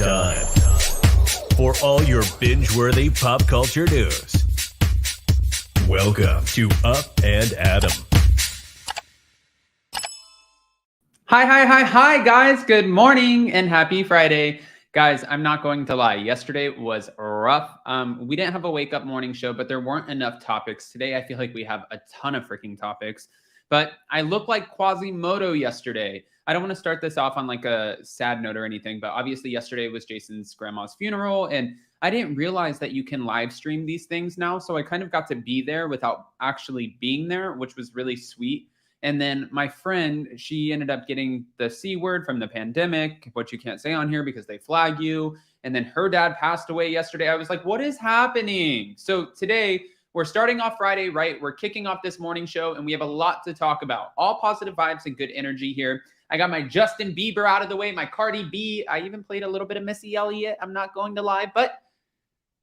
time for all your binge-worthy pop culture news. Welcome to Up and Adam. Hi, guys. Good morning and happy Friday. Guys, I'm not going to lie. Yesterday was rough. We didn't have a wake-up morning show, but there weren't enough topics. Today, I feel like we have a ton of freaking topics. But I look like Quasimodo yesterday. I don't want to start this off on like a sad note or anything, but obviously yesterday was Jason's grandma's funeral, and I didn't realize that you can live stream these things now. So I kind of got to be there without actually being there, which was really sweet. And then my friend, she ended up getting the C word from the pandemic, which you can't say on here because they flag you. And then her dad passed away yesterday. I was like, what is happening? So today we're starting off Friday, right? We're kicking off this morning show and we have a lot to talk about. All positive vibes and good energy here. I got my Justin Bieber out of the way, my Cardi B. I even played a little bit of Missy Elliott. I'm not going to lie, but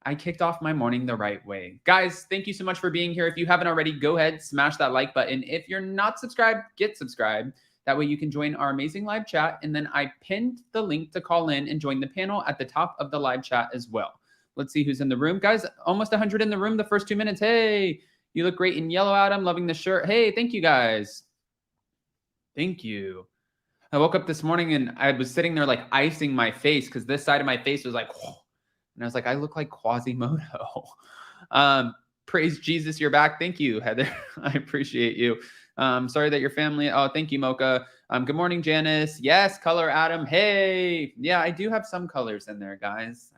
I kicked off my morning the right way. Guys, thank you so much for being here. If you haven't already, go ahead, smash that like button. If you're not subscribed, get subscribed. That way you can join our amazing live chat. And then I pinned the link to call in and join the panel at the top of the live chat as well. Let's see who's in the room. Guys, almost 100 in the room the first 2 minutes. Hey, you look great in yellow, Adam. Loving the shirt. Hey, thank you, guys. Thank you. I woke up this morning and I was sitting there like icing my face because this side of my face was like, whoa. And I was like, I look like Quasimodo. Praise Jesus, you're back. Thank you, Heather. I appreciate you. Sorry that your family. Oh, thank you, Mocha. Good morning, Janice. Yes, color Adam. Hey. Yeah, I do have some colors in there, guys.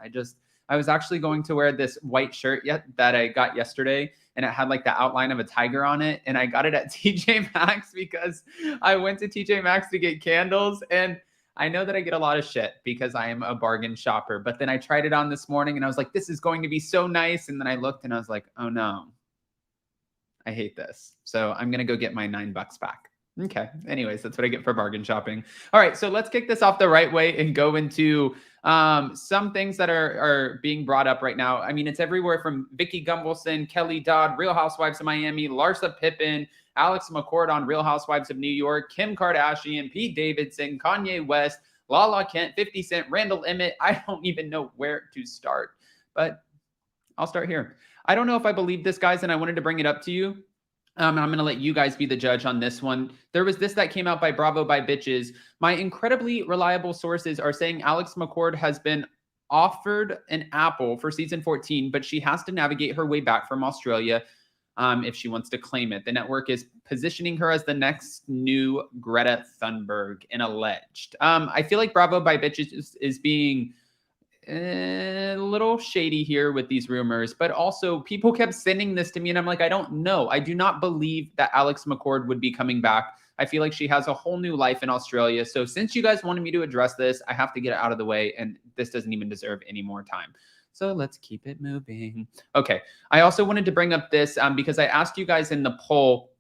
I was actually going to wear this white shirt that I got yesterday, and it had like the outline of a tiger on it. And I got it at TJ Maxx because I went to TJ Maxx to get candles. And I know that I get a lot of shit because I am a bargain shopper. But then I tried it on this morning and I was like, this is going to be so nice. And then I looked and I was like, oh no, I hate this. So I'm going to go get my $9 back. Okay. Anyways, that's what I get for bargain shopping. All right. So let's kick this off the right way and go into some things that are being brought up right now. I mean, it's everywhere from Vicki Gunvalson, Kelly Dodd, Real Housewives of Miami, Larsa Pippen, Alex McCord on Real Housewives of New York, Kim Kardashian, Pete Davidson, Kanye West, Lala Kent, 50 Cent, Randall Emmett. I don't even know where to start, but I'll start here. I don't know if I believe this, guys, and I wanted to bring it up to you. I'm going to let you guys be the judge on this one. There was this that came out by Bravo by Bitches. My incredibly reliable sources are saying Alex McCord has been offered an apple for season 14, but she has to navigate her way back from Australia if she wants to claim it. The network is positioning her as the next new Greta Thunberg and alleged. I feel like Bravo by Bitches is being a little shady here with these rumors, but also people kept sending this to me and I'm like, I don't know. I do not believe that Alex McCord would be coming back. I feel like she has a whole new life in Australia. So since you guys wanted me to address this, I have to get it out of the way, and this doesn't even deserve any more time. So let's keep it moving. Okay. I also wanted to bring up this because I asked you guys in the poll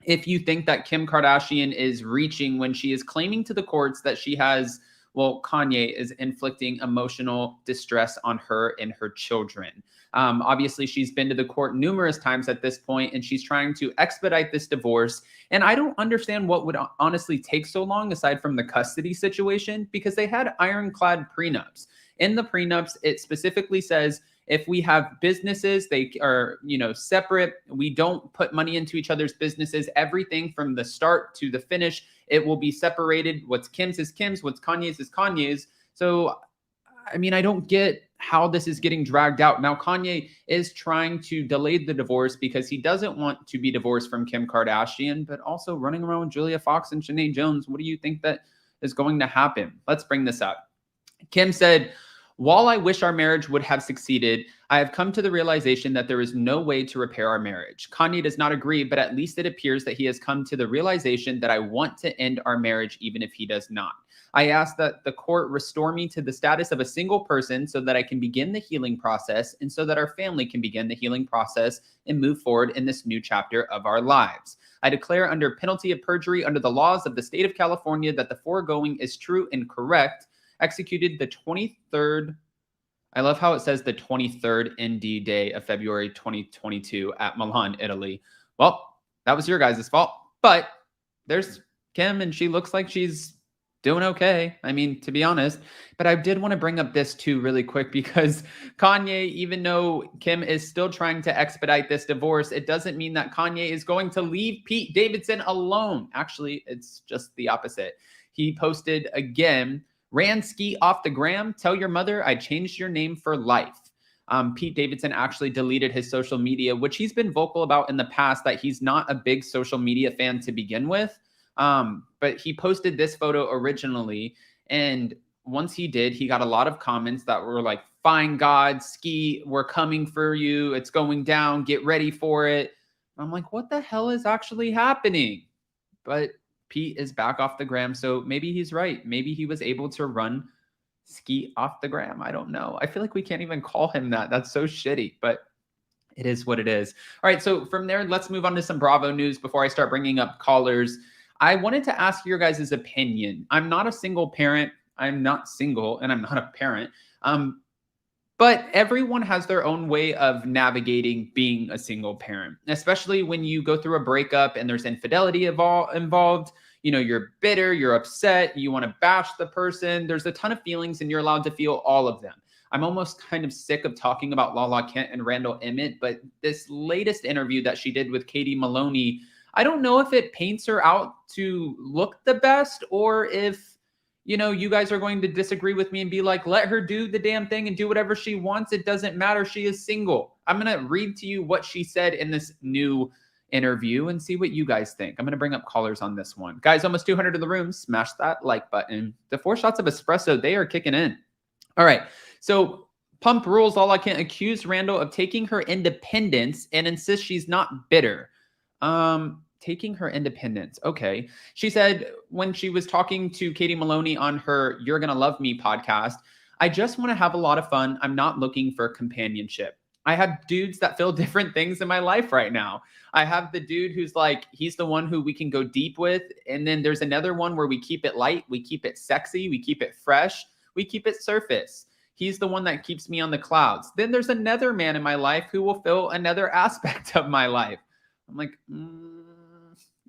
if you think that Kim Kardashian is reaching when she is claiming to the courts that she has, well, Kanye is inflicting emotional distress on her and her children. Obviously, she's been to the court numerous times at this point, and she's trying to expedite this divorce. And I don't understand what would honestly take so long aside from the custody situation, because they had ironclad prenups. In the prenups, it specifically says if we have businesses, they are, separate. We don't put money into each other's businesses. Everything from the start to the finish, it will be separated. What's Kim's is Kim's. What's Kanye's is Kanye's. So, I mean, I don't get how this is getting dragged out. Now, Kanye is trying to delay the divorce because he doesn't want to be divorced from Kim Kardashian, but also running around with Julia Fox and Sinead Jones. What do you think that is going to happen? Let's bring this up. Kim said, while I wish our marriage would have succeeded, I have come to the realization that there is no way to repair our marriage. Kanye does not agree, but at least it appears that he has come to the realization that I want to end our marriage even if he does not. I ask that the court restore me to the status of a single person so that I can begin the healing process and so that our family can begin the healing process and move forward in this new chapter of our lives. I declare under penalty of perjury under the laws of the state of California that the foregoing is true and correct. Executed the 23rd, I love how it says the 23rd ND day of February 2022 at Milan, Italy. Well, that was your guys' fault. But there's Kim, and she looks like she's doing okay. I mean, to be honest, but I did want to bring up this too really quick because Kanye, even though Kim is still trying to expedite this divorce, it doesn't mean that Kanye is going to leave Pete Davidson alone. Actually, it's just the opposite. He posted again, Ransky off the gram, tell your mother I changed your name for life. Pete Davidson actually deleted his social media, which he's been vocal about in the past that he's not a big social media fan to begin with. But he posted this photo originally, and once he did, he got a lot of comments that were like, fine God, Ski, we're coming for you. It's going down. Get ready for it. I'm like, what the hell is actually happening? But Pete is back off the gram. So maybe he's right. Maybe he was able to run Ski off the gram. I don't know. I feel like we can't even call him that. That's so shitty, but it is what it is. All right. So from there, let's move on to some Bravo news before I start bringing up callers. I wanted to ask your guys' opinion. I'm not a single parent. I'm not single and I'm not a parent. But everyone has their own way of navigating being a single parent, especially when you go through a breakup and there's infidelity involved. You know, you're bitter, you're upset, you want to bash the person. There's a ton of feelings and you're allowed to feel all of them. I'm almost kind of sick of talking about Lala Kent and Randall Emmett, but this latest interview that she did with Katie Maloney, I don't know if it paints her out to look the best or if, you know, you guys are going to disagree with me and be like, let her do the damn thing and do whatever she wants. It doesn't matter. She is single. I'm going to read to you what she said in this new interview and see what you guys think. I'm going to bring up callers on this one. Guys, almost 200 in the room. Smash that like button. The 4 shots of espresso, they are kicking in. All right. So Pump Rules, Lala Kent accused Randall of taking her independence and insists she's not bitter. Taking her independence. Okay. She said when she was talking to Katie Maloney on her You're Gonna Love Me podcast, I just want to have a lot of fun. I'm not looking for companionship. I have dudes that feel different things in my life right now. I have the dude who's like, he's the one who we can go deep with. And then there's another one where we keep it light. We keep it sexy. We keep it fresh. We keep it surface. He's the one that keeps me on the clouds. Then there's another man in my life who will fill another aspect of my life. I'm like,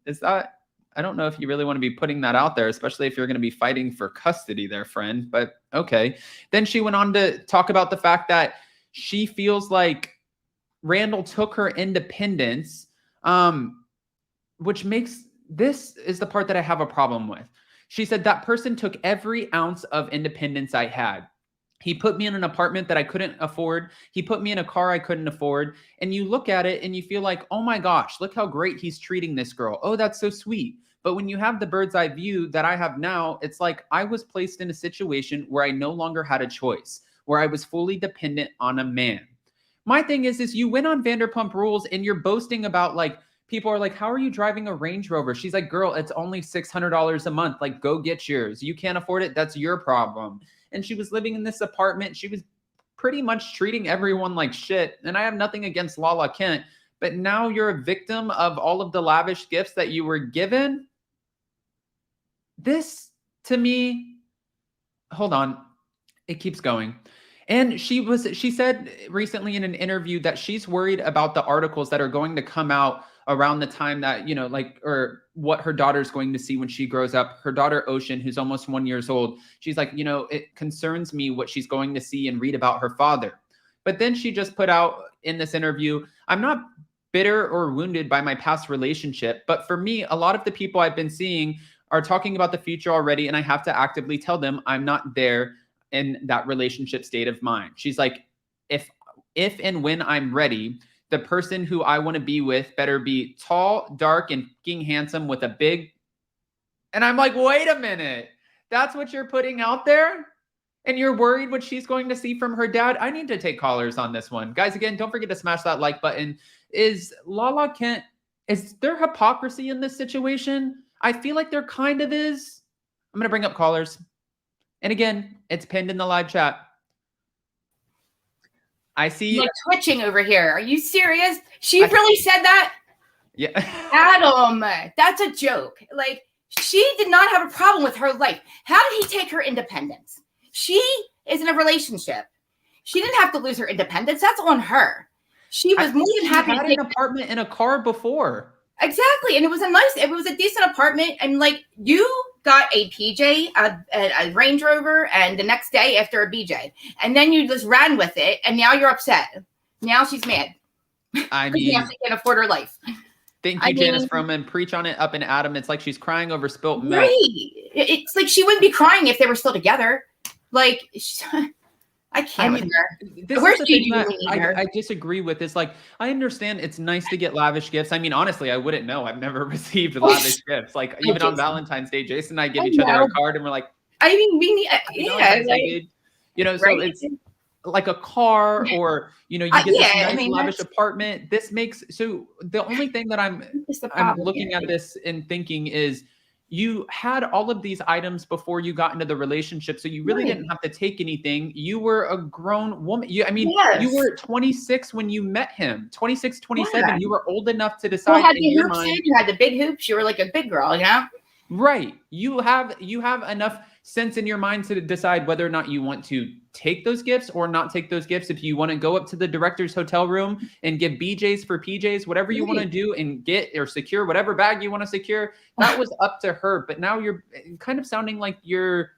is that, I don't know if you really want to be putting that out there, especially if you're going to be fighting for custody there, friend, but okay. Then she went on to talk about the fact that she feels like Randall took her independence, which makes, this is the part that I have a problem with. She said that person took every ounce of independence I had. He put me in an apartment that I couldn't afford. He put me in a car I couldn't afford. And you look at it and you feel like, oh my gosh, look how great he's treating this girl. Oh, that's so sweet. But when you have the bird's eye view that I have now, it's like I was placed in a situation where I no longer had a choice, where I was fully dependent on a man. My thing is you went on Vanderpump Rules and you're boasting about like, people are like, how are you driving a Range Rover? She's like, girl, it's only $600 a month. Like, go get yours. You can't afford it. That's your problem. And she was living in this apartment. She was pretty much treating everyone like shit. And I have nothing against Lala Kent, but now you're a victim of all of the lavish gifts that you were given. This, to me, hold on. It keeps going. And she said recently in an interview that she's worried about the articles that are going to come out around the time that, you know, like, or what her daughter's going to see when she grows up. Her daughter, Ocean, who's almost 1 year old, she's like, you know, it concerns me what she's going to see and read about her father. But then she just put out in this interview, I'm not bitter or wounded by my past relationship, but for me, a lot of the people I've been seeing are talking about the future already, and I have to actively tell them I'm not there in that relationship state of mind. She's like, if and when I'm ready, the person who I want to be with better be tall, dark, and fucking handsome with a big... And I'm like, wait a minute. That's what you're putting out there? And you're worried what she's going to see from her dad? I need to take callers on this one. Guys, again, don't forget to smash that like button. Is Lala Kent, is there hypocrisy in this situation? I feel like there kind of is. I'm going to bring up callers. And again, it's pinned in the live chat. I see you. Like twitching over here. Are you serious? She really said that? Yeah. Adam, that's a joke. Like, she did not have a problem with her life. How did he take her independence? She is in a relationship. She didn't have to lose her independence. That's on her. She was more than happy to take an apartment and a car before. Exactly. And it was a decent apartment. And like, you got a PJ, a Range Rover, and the next day after a BJ, and then you just ran with it, and now you're upset. Now she's mad. I mean, now she can't afford her life. Thank you, Janice Froman. Preach on it up and Adam. It's like she's crying over spilt milk. Right. It's like she wouldn't be crying if they were still together. Like, I can't with her. Where's Gigi when we need her? I disagree with this. Like, I understand it's nice to get lavish gifts. I mean, honestly, I wouldn't know. I've never received lavish gifts. Like, even on Valentine's Day, Jason and I give each other a card, and we're like, I mean, we need, so it's like a car, or you get this nice lavish apartment. This makes so the only thing that I'm looking at this and thinking is you had all of these items before you got into the relationship, so you really didn't have to take anything. You were a grown woman. You were 26 when you met him. 26, 27. Yeah. You were old enough to decide. You had the big hoops. You were like a big girl, Right. You have enough sense in your mind to decide whether or not you want to take those gifts or not take those gifts. If you want to go up to the director's hotel room and give BJs for PJs, whatever you want to do and get or secure whatever bag you want to secure, that was up to her. But now you're kind of sounding like you're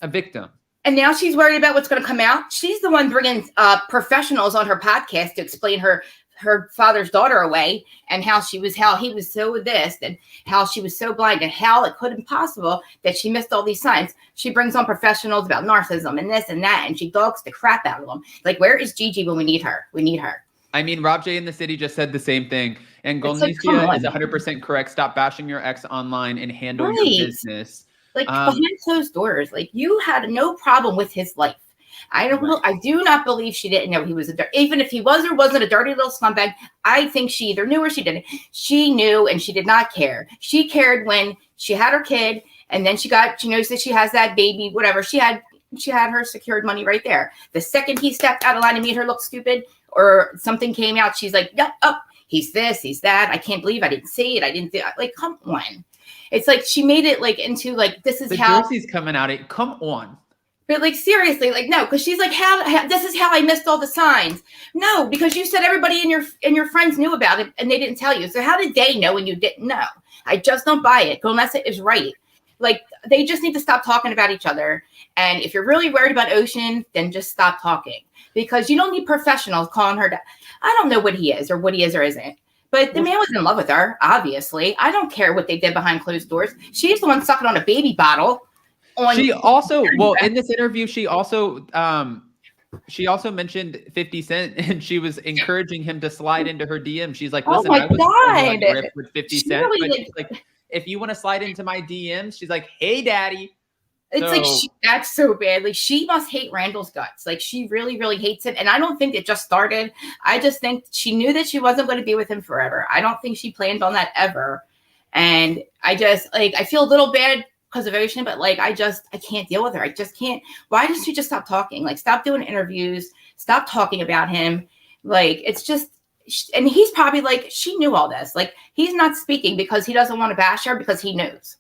a victim. And now she's worried about what's going to come out. She's the one bringing professionals on her podcast to explain her father's daughter away, and how he was so this, and how she was so blind, and how it couldn't be possible that she missed all these signs. She brings on professionals about narcissism and this and that, and she dogs the crap out of them. Like, where is Gigi when we need her? We need her. I mean, Rob J in the city just said the same thing. And Golnicia is 100% correct. Stop bashing your ex online and handle your business. Like, behind closed doors, like, you had no problem with his life. I do not believe she didn't know he was even if he was or wasn't a dirty little scumbag. I think she either knew or she didn't. She knew, and she did not care. She cared when she had her kid, and then she knows that she has that baby, whatever. She had her secured money right there. The second he stepped out of line and made her look stupid or something came out, she's like, yep, he's this, he's that. I can't believe I didn't see it. I didn't do it. Like, come on. It's like she made it like into like, this is how Jersey's coming out. Come on. But like, seriously, like, no, because she's like, how this is how I missed all the signs. No, because you said everybody in your friends knew about it and they didn't tell you. So how did they know when you didn't know? I just don't buy it. Gunvalson is right. Like, they just need to stop talking about each other. And if you're really worried about Ocean, then just stop talking, because you don't need professionals calling her that. I don't know what he is or isn't. But the man was in love with her, obviously. I don't care what they did behind closed doors. She's the one sucking on a baby bottle. She also, in this interview, she also mentioned 50 Cent, and she was encouraging him to slide into her DM. She's like, listen, I was ripped with 50 Cent, but she's like, if you want to slide into my DMs, she's like, hey, daddy. It's that's so bad. Like, she must hate Randall's guts. Like, she really, really hates him. And I don't think it just started. I just think she knew that she wasn't going to be with him forever. I don't think she planned on that ever. And I just, like, I feel a little bad because of Ocean, but like, I can't deal with her. I just can't. Why doesn't she just stop talking? Like, stop doing interviews, stop talking about him. Like, it's just, and he's probably like, she knew all this. Like, he's not speaking because he doesn't want to bash her, because he knows.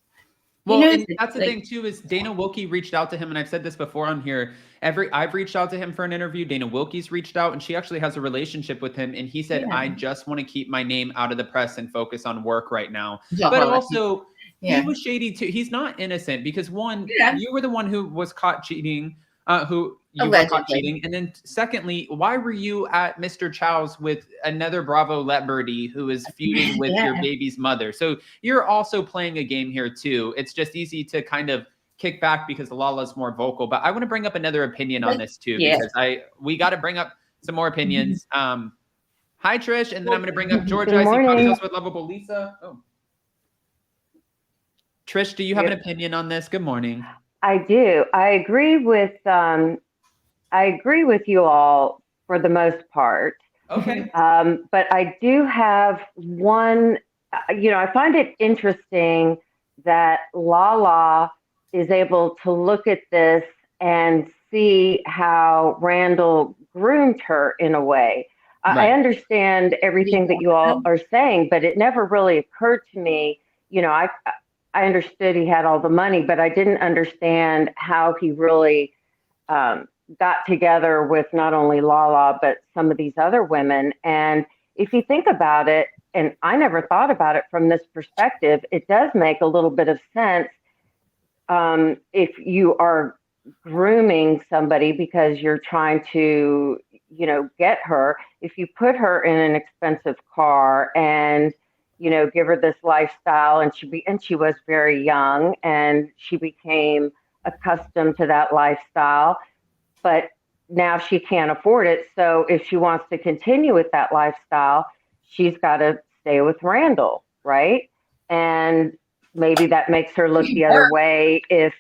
Well, and that's the thing too, is Dana Wilkie reached out to him, and I've said this before on here. I've reached out to him for an interview. Dana Wilkie's reached out, and she actually has a relationship with him. And he said, I just want to keep my name out of the press and focus on work right now. But also, he was shady too. He's not innocent, because one, you were the one who was caught cheating, and then secondly, why were you at Mr. Chow's with another Bravo celebrity who is feuding with your baby's mother? So you're also playing a game here too. It's just easy to kind of kick back because Lala's more vocal. But I want to bring up another opinion on this too, because we got to bring up some more opinions. Hi Trish, and then I'm going to bring up Georgia. I see Podcast with Lovable Lisa. Oh. Trish, do you have an opinion on this? Good morning. I do. I agree with you all for the most part. Okay. But I do have one, I find it interesting that Lala is able to look at this and see how Randall groomed her in a way. I understand everything that you all are saying, but it never really occurred to me, I understood he had all the money, but I didn't understand how he really got together with not only Lala, but some of these other women. And if you think about it, and I never thought about it from this perspective, it does make a little bit of sense if you are grooming somebody because you're trying to, get her, if you put her in an expensive car and, give her this lifestyle, and she was very young and she became accustomed to that lifestyle, but now she can't afford it. So if she wants to continue with that lifestyle, she's got to stay with Randall, right? And maybe that makes her look the other way if,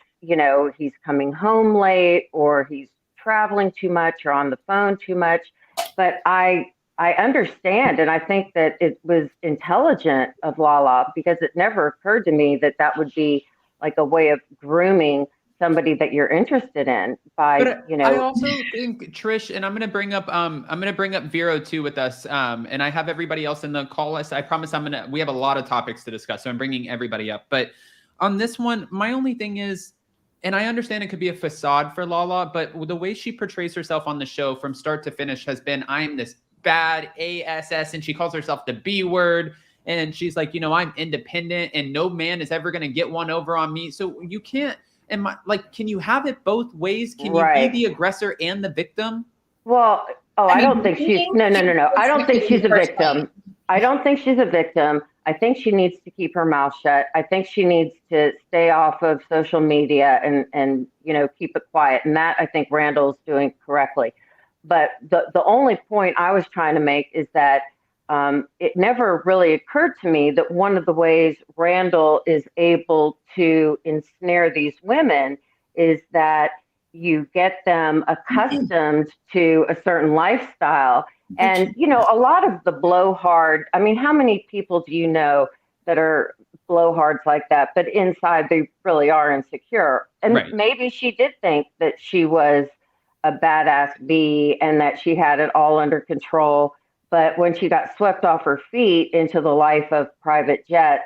he's coming home late or he's traveling too much or on the phone too much. But I understand, and I think that it was intelligent of Lala, because it never occurred to me that that would be like a way of grooming somebody that you're interested in by, But I also think, Trish, and I'm gonna bring up Vero too with us. And I have everybody else in the call list. I promise we have a lot of topics to discuss, so I'm bringing everybody up. But on this one, my only thing is, and I understand it could be a facade for Lala, but the way she portrays herself on the show from start to finish has been, I'm this bad ASS, and she calls herself the B word. And she's like, I'm independent and no man is ever going to get one over on me. So you can't, can you have it both ways? Can you be the aggressor and the victim? Well, I don't think she's, no. I don't think she's a victim. I don't think she's a victim. I think she needs to keep her mouth shut. I think she needs to stay off of social media and keep it quiet. And that I think Randall's doing correctly. But the only point I was trying to make is that it never really occurred to me that one of the ways Randall is able to ensnare these women is that you get them accustomed to a certain lifestyle. And, a lot of the blowhard, I mean, how many people do you know that are blowhards like that, but inside they really are insecure? And maybe she did think that she was a badass bee and that she had it all under control. But when she got swept off her feet into the life of private jets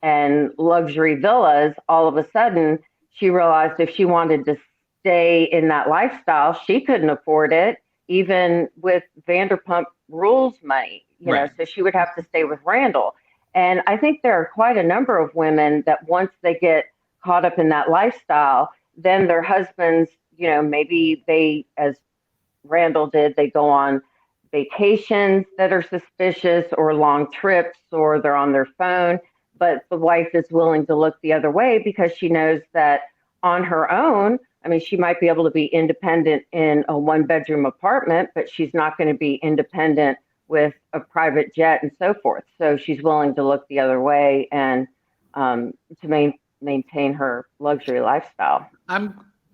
and luxury villas, all of a sudden she realized if she wanted to stay in that lifestyle, she couldn't afford it, even with Vanderpump Rules money, so she would have to stay with Randall. And I think there are quite a number of women that once they get caught up in that lifestyle, then their husbands, maybe they, as Randall did, they go on vacations that are suspicious or long trips, or they're on their phone, but the wife is willing to look the other way because she knows that on her own, I mean, she might be able to be independent in a one-bedroom apartment, but she's not going to be independent with a private jet and so forth. So she's willing to look the other way and to maintain her luxury lifestyle.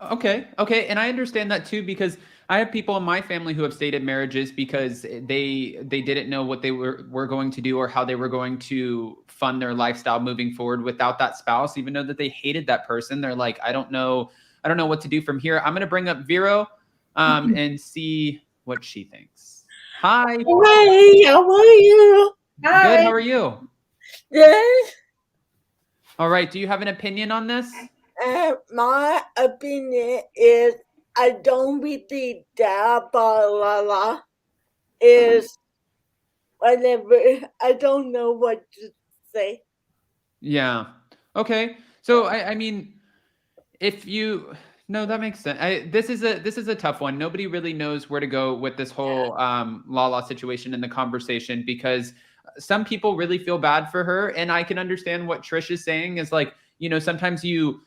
Okay. And I understand that too, because I have people in my family who have stayed in marriages because they didn't know what they were going to do or how they were going to fund their lifestyle moving forward without that spouse, even though that they hated that person. They're like, I don't know what to do from here. I'm going to bring up Vero and see what she thinks. Hi. Hey, how are you? Hi. Good. How are you? Good. All right. Do you have an opinion on this? My opinion is I don't really doubt about Lala. Is whatever. I don't know what to say. Yeah. Okay. So I mean, no, that makes sense. This is a tough one. Nobody really knows where to go with this whole Lala situation in the conversation, because some people really feel bad for her, and I can understand what Trish is saying is like, sometimes you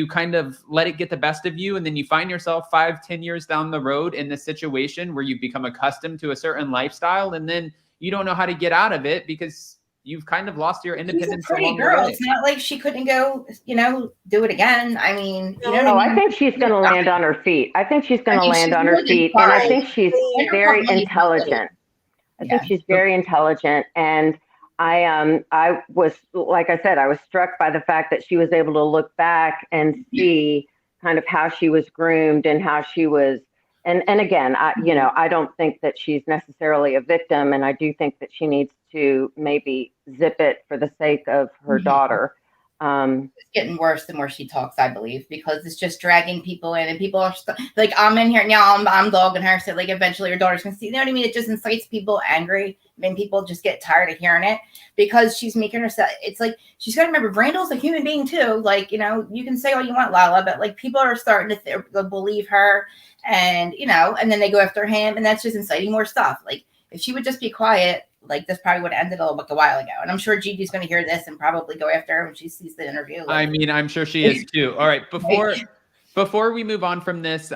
kind of let it get the best of you, and then you find yourself 5-10 years down the road in this situation where you become accustomed to a certain lifestyle, and then you don't know how to get out of it because you've kind of lost your independence. She's a pretty girl. It's not like she couldn't go, do it again. I mean, I think she's going to land on her feet. I think she's going to land on her feet. And I think she's very intelligent. I think she's very intelligent. And I was, like I said, I was struck by the fact that she was able to look back and see kind of how she was groomed and how she was. And again, I don't think that she's necessarily a victim. And I do think that she needs to maybe zip it for the sake of her daughter. It's getting worse the more she talks, I believe, because it's just dragging people in, and people are like, I'm in here now, I'm dogging her, so like eventually your daughter's gonna see. You know what I mean? It just incites people angry, and people just get tired of hearing it because she's making herself. It's like she's got to remember, Randall's a human being too. Like, you know, you can say all you want, Lala, but like people are starting to believe her, and you know, and then they go after him, and that's just inciting more stuff. Like if she would just be quiet, like this probably would have ended a while ago. And I'm sure Gigi's going to hear this and probably go after her when she sees the interview. I mean, I'm sure she is too. All right. Before we move on from this,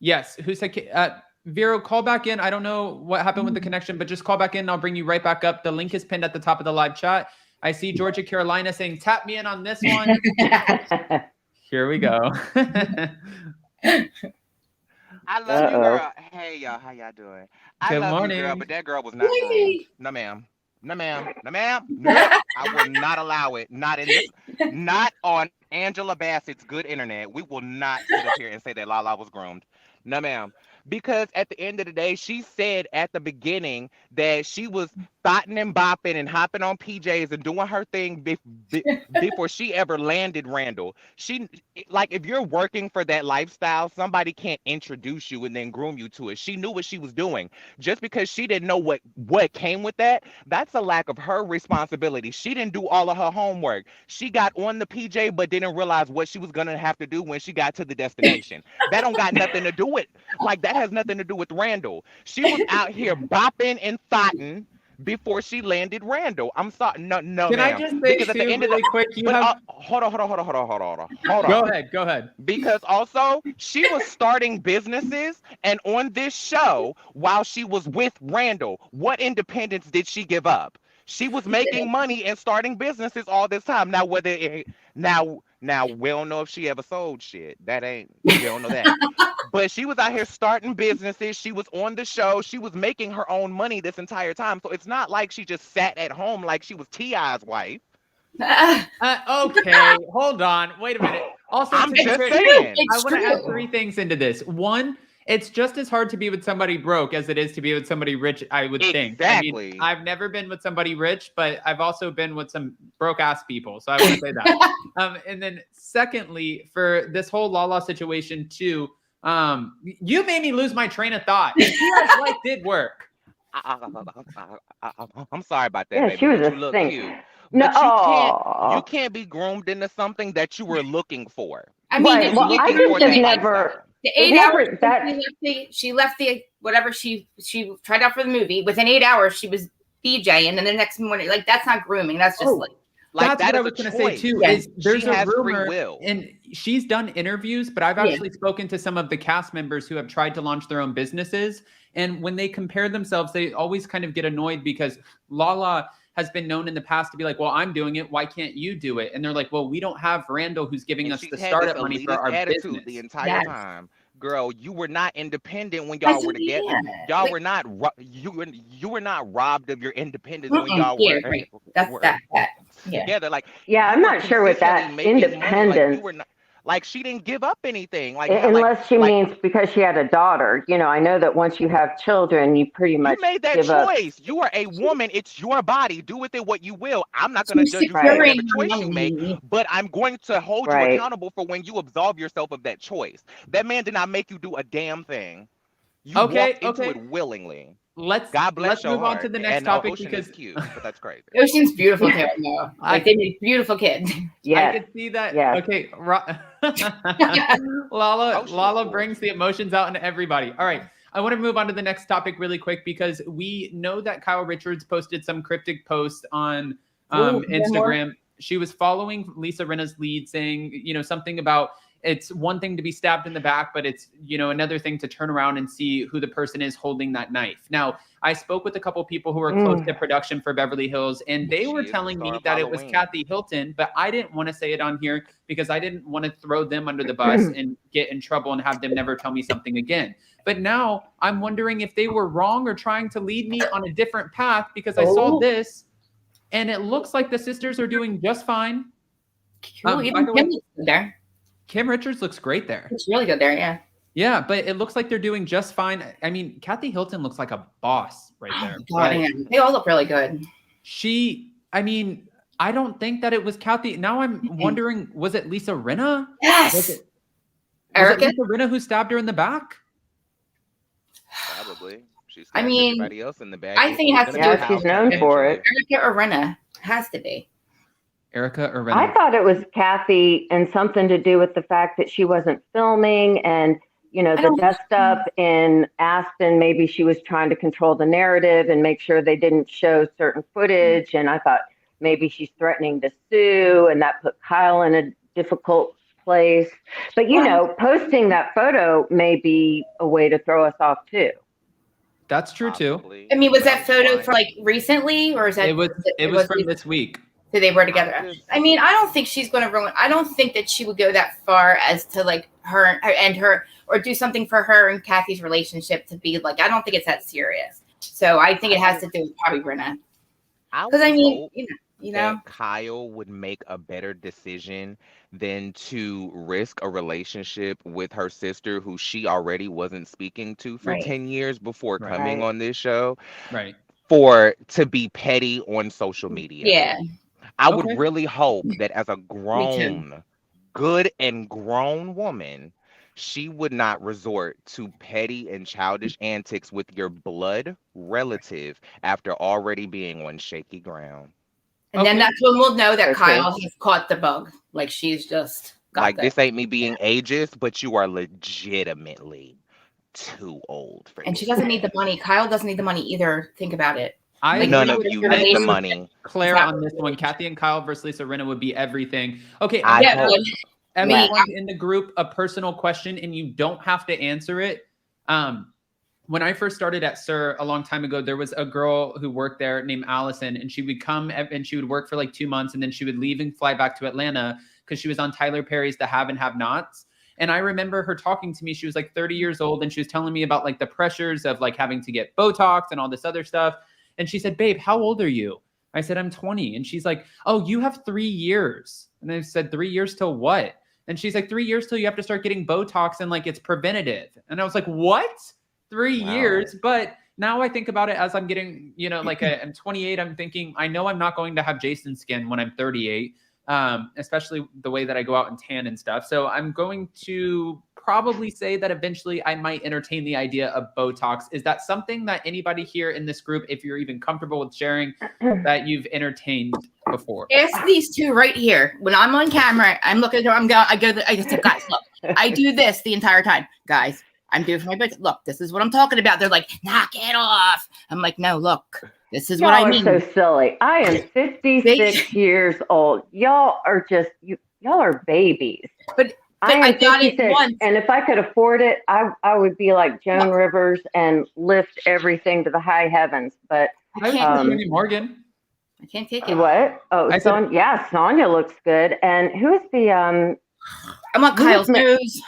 yes. Who said, Vero, call back in. I don't know what happened with the connection, but just call back in and I'll bring you right back up. The link is pinned at the top of the live chat. I see Georgia Carolina saying, tap me in on this one. Here we go. I love you, girl. Hey, y'all. How y'all doing? I love morning. you, girl, but that girl was not groomed. No, ma'am. No, ma'am. No, ma'am. No, I will not allow it. Not in this. Not on Angela Bassett's good internet. We will not sit up here and say that Lala was groomed. No, ma'am. Because at the end of the day, she said at the beginning that she was thotting and bopping and hopping on PJs and doing her thing before she ever landed Randall. She, like, if you're working for that lifestyle, somebody can't introduce you and then groom you to it. She knew what she was doing. Just because she didn't know what came with that, that's a lack of her responsibility. She didn't do all of her homework. She got on the PJ but didn't realize what she was going to have to do when she got to the destination. That don't got nothing to do with, like, that has nothing to do with Randall. She was out here bopping and thotting before she landed Randall. I'm sorry. No, Can I just say because at the end really of the, quick, hold on. Go ahead. Because also she was starting businesses and on this show while she was with Randall. What independence did she give up? She was making money and starting businesses all this time. Now, whether it, now we don't know if she ever sold shit. That ain't, we don't know that. But she was out here starting businesses. She was on the show. She was making her own money this entire time. So it's not like she just sat at home like she was T.I.'s wife. Okay, hold on. Wait a minute. Also, I'm just saying. I want to add 3 things into this. One, it's just as hard to be with somebody broke as it is to be with somebody rich, I would think. Exactly. I mean, I've never been with somebody rich, but I've also been with some broke ass people. So I want to say that. And then secondly, for this whole Lala situation too, you made me lose my train of thought. T.I.'s wife did work. I'm sorry about that, Yeah, baby. she was but a you look stink. cute. No, But you can't be groomed into something that you were looking for. I mean, Right, well, I Looking for just have that never. lifestyle. the 8 never hours she left the whatever she tried out for the movie. Within 8 hours, she was DJing, and then the next morning, like, that's not grooming. That's just Like, that's that what I is was a going to say choice. too. Yeah. Is there's She a has free rumor, will. and she's done interviews, but I've actually spoken to some of the cast members who have tried to launch their own businesses, and when they compare themselves, they always kind of get annoyed because Lala has been known in the past to be like, well, I'm doing it. Why can't you do it? And they're like, well, we don't have Randall who's giving And us she's the had startup this money for elitist our attitude business. the entire Yes. time. Girl, you were not independent when y'all were together. Y'all were not you were not robbed of your independence when y'all were, right. That's were that. Yeah. together. Like, Yeah, you I'm were not sure with that consistently making money. Like, you independence. were not, like, she didn't give up anything. Like, not Unless she like means because she had a daughter. You know, I know that once you have children, you pretty much you made that give up. choice. You are a woman. It's your body. Do with it what you will. I'm not going to She's judge you for securing whatever her choice you make, money. but I'm going to hold you Right. accountable for when you absolve yourself of that choice. That man did not make you do a damn thing. You Okay, walked into okay. it willingly. Let's God bless let's your move on heart. to the next And topic Ocean because is cute, but that's crazy. Ocean's beautiful too. No. Like, they made beautiful kids. I Yes. could see that. Yes. Okay, Lala Ocean is Lala cool. brings the emotions out in everybody. All right, I want to move on to the next topic really quick because we know that Kyle Richards posted some cryptic post on Instagram. She was following Lisa Rinna's lead, saying, you know, something about it's one thing to be stabbed in the back, but it's, you know, another thing to turn around and see who the person is holding that knife. Now, I spoke with a couple people who are close to production for Beverly Hills, and they were telling me that it was Kathy Hilton, but I didn't want to say it on here because I didn't want to throw them under the bus and get in trouble and have them never tell me something again. But now I'm wondering if they were wrong or trying to lead me on a different path because I saw this and it looks like the sisters are doing just fine. Cool. Even Kim looks good there. Kim Richards looks great there. It's really good there, yeah. Yeah, but it looks like they're doing just fine. I mean, Kathy Hilton looks like a boss right there. God, man. They all look really good. I mean, I don't think that it was Kathy. Now I'm wondering, was it Lisa Rinna? Yes. Was it Erica? Lisa Rinna who stabbed her in the back? Probably. She I stabbed mean, everybody else in the back. I think it has to do Yeah, with she's known for it. Erica or Rinna. Has to be. Erica or Rinna? I thought it was Kathy and something to do with the fact that she wasn't filming and, you know, the dust up in Aspen, maybe she was trying to control the narrative and make sure they didn't show certain footage. And I thought maybe she's threatening to sue and that put Kyle in a difficult place. But, you know, posting that photo may be a way to throw us off too. That's true too. Possibly. I mean, was that photo for like recently, or is that It was from this week. So they were together. I mean, I don't think she's going to ruin. I don't think that she would go that far as to like her and her, or do something for her and Kathy's relationship to be like. I don't think it's that serious. So I think it has to do with probably Brenna. Because I mean, you know, Kyle would make a better decision than to risk a relationship with her sister, who she already wasn't speaking to for 10 years before coming on this show. Right. To be petty on social media. Yeah. I would really hope that as a good and grown woman, she would not resort to petty and childish antics with your blood relative after already being on shaky ground. And then that's when we'll know that Kyle has caught the bug. Like she's just got this ain't me being ageist, but you are legitimately too old for and she doesn't need the money. Kyle doesn't need the money either. Think about it. None of you need the money. Claire on this one. Kathy and Kyle versus Lisa Rinna would be everything. Okay, everyone in the group, a personal question, and you don't have to answer it. When I first started at SIR a long time ago, there was a girl who worked there named Allison, and she would come and she would work for like 2 months, and then she would leave and fly back to Atlanta because she was on Tyler Perry's The Have and Have Nots. And I remember her talking to me. She was like 30 years old, and she was telling me about like the pressures of like having to get Botox and all this other stuff. And she said, "Babe, how old are you?" I said, "I'm 20. And she's like, "Oh, you have 3 years." And I said, 3 years till what? And she's like, 3 years till you have to start getting Botox and like it's preventative. And I was like, what? 3 years? But now I think about it as I'm getting, you know, like I'm 28. I'm thinking, I know I'm not going to have Jason's skin when I'm 38, especially the way that I go out and tan and stuff. So I'm going to probably say that eventually I might entertain the idea of Botox. Is that something that anybody here in this group, if you're even comfortable with sharing, that you've entertained before? Ask these two right here. When I'm on camera, I'm looking at them. I just said, guys, look, I do this the entire time. Guys, I'm doing my best. Look, this is what I'm talking about. They're like, knock it off. I'm like, no, look, this is what I mean. Y'all are so silly. I am 56 years old. Y'all are just, y'all are babies. But I got it once. And if I could afford it, I would be like Joan Rivers and lift everything to the high heavens. But I can't Morgan. I can't take it. What? Oh, Sonya looks good. And who's the I want Kyle's nose.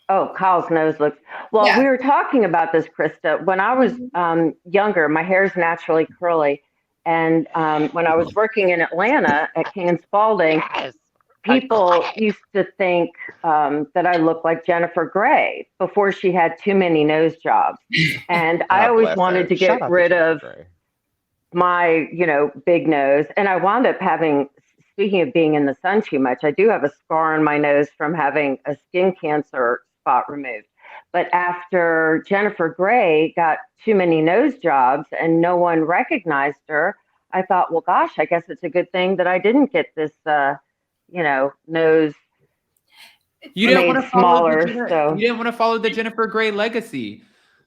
Oh, Kyle's nose looks well. Yeah. We were talking about this, Krista. When I was younger, my hair's naturally curly, and when I was working in Atlanta at King and Spalding, people used to think that I looked like Jennifer Grey before she had too many nose jobs, and I always wanted to get rid of my, big nose, and I wound up having. Speaking of being in the sun too much, I do have a scar on my nose from having a skin cancer spot removed. But after Jennifer Grey got too many nose jobs and no one recognized her, I thought, well, gosh, I guess it's a good thing that I didn't get this, nose. You didn't want to follow you didn't want to follow the Jennifer Grey legacy.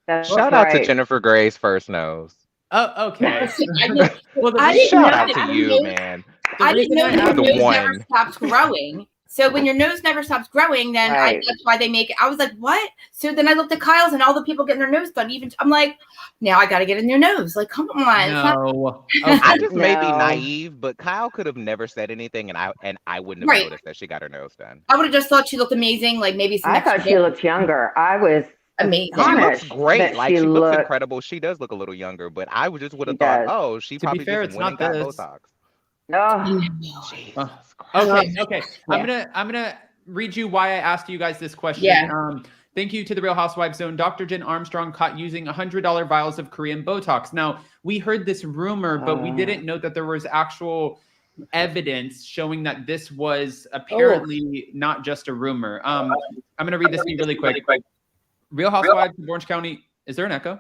Shout out to Jennifer Grey's first nose. Oh, okay. Shout out to you, man. I didn't know your nose never stops growing. So when your nose never stops growing, then that's why they make it. I was like, what? So then I looked at Kyle's and all the people getting their nose done. I'm like, now I got to get in their nose. Like, come on. No. I just may be naive, but Kyle could have never said anything, and I wouldn't have noticed that she got her nose done. I would have just thought she looked amazing. Like maybe I thought she looked younger. I was amazing. She looks great. Like she looks incredible. She does look a little younger, but I just would have thought, oh, she probably just went and got Botox. No. Okay. Yeah. I'm gonna read you why I asked you guys this question. Yeah. Thank you to the Real Housewives Zone. Dr. Jen Armstrong caught using $100 vials of Korean Botox. Now we heard this rumor, but we didn't know that there was actual evidence showing that this was apparently not just a rumor. I'm going to read this to you really quick. Real Housewives of Orange County. Is there an echo?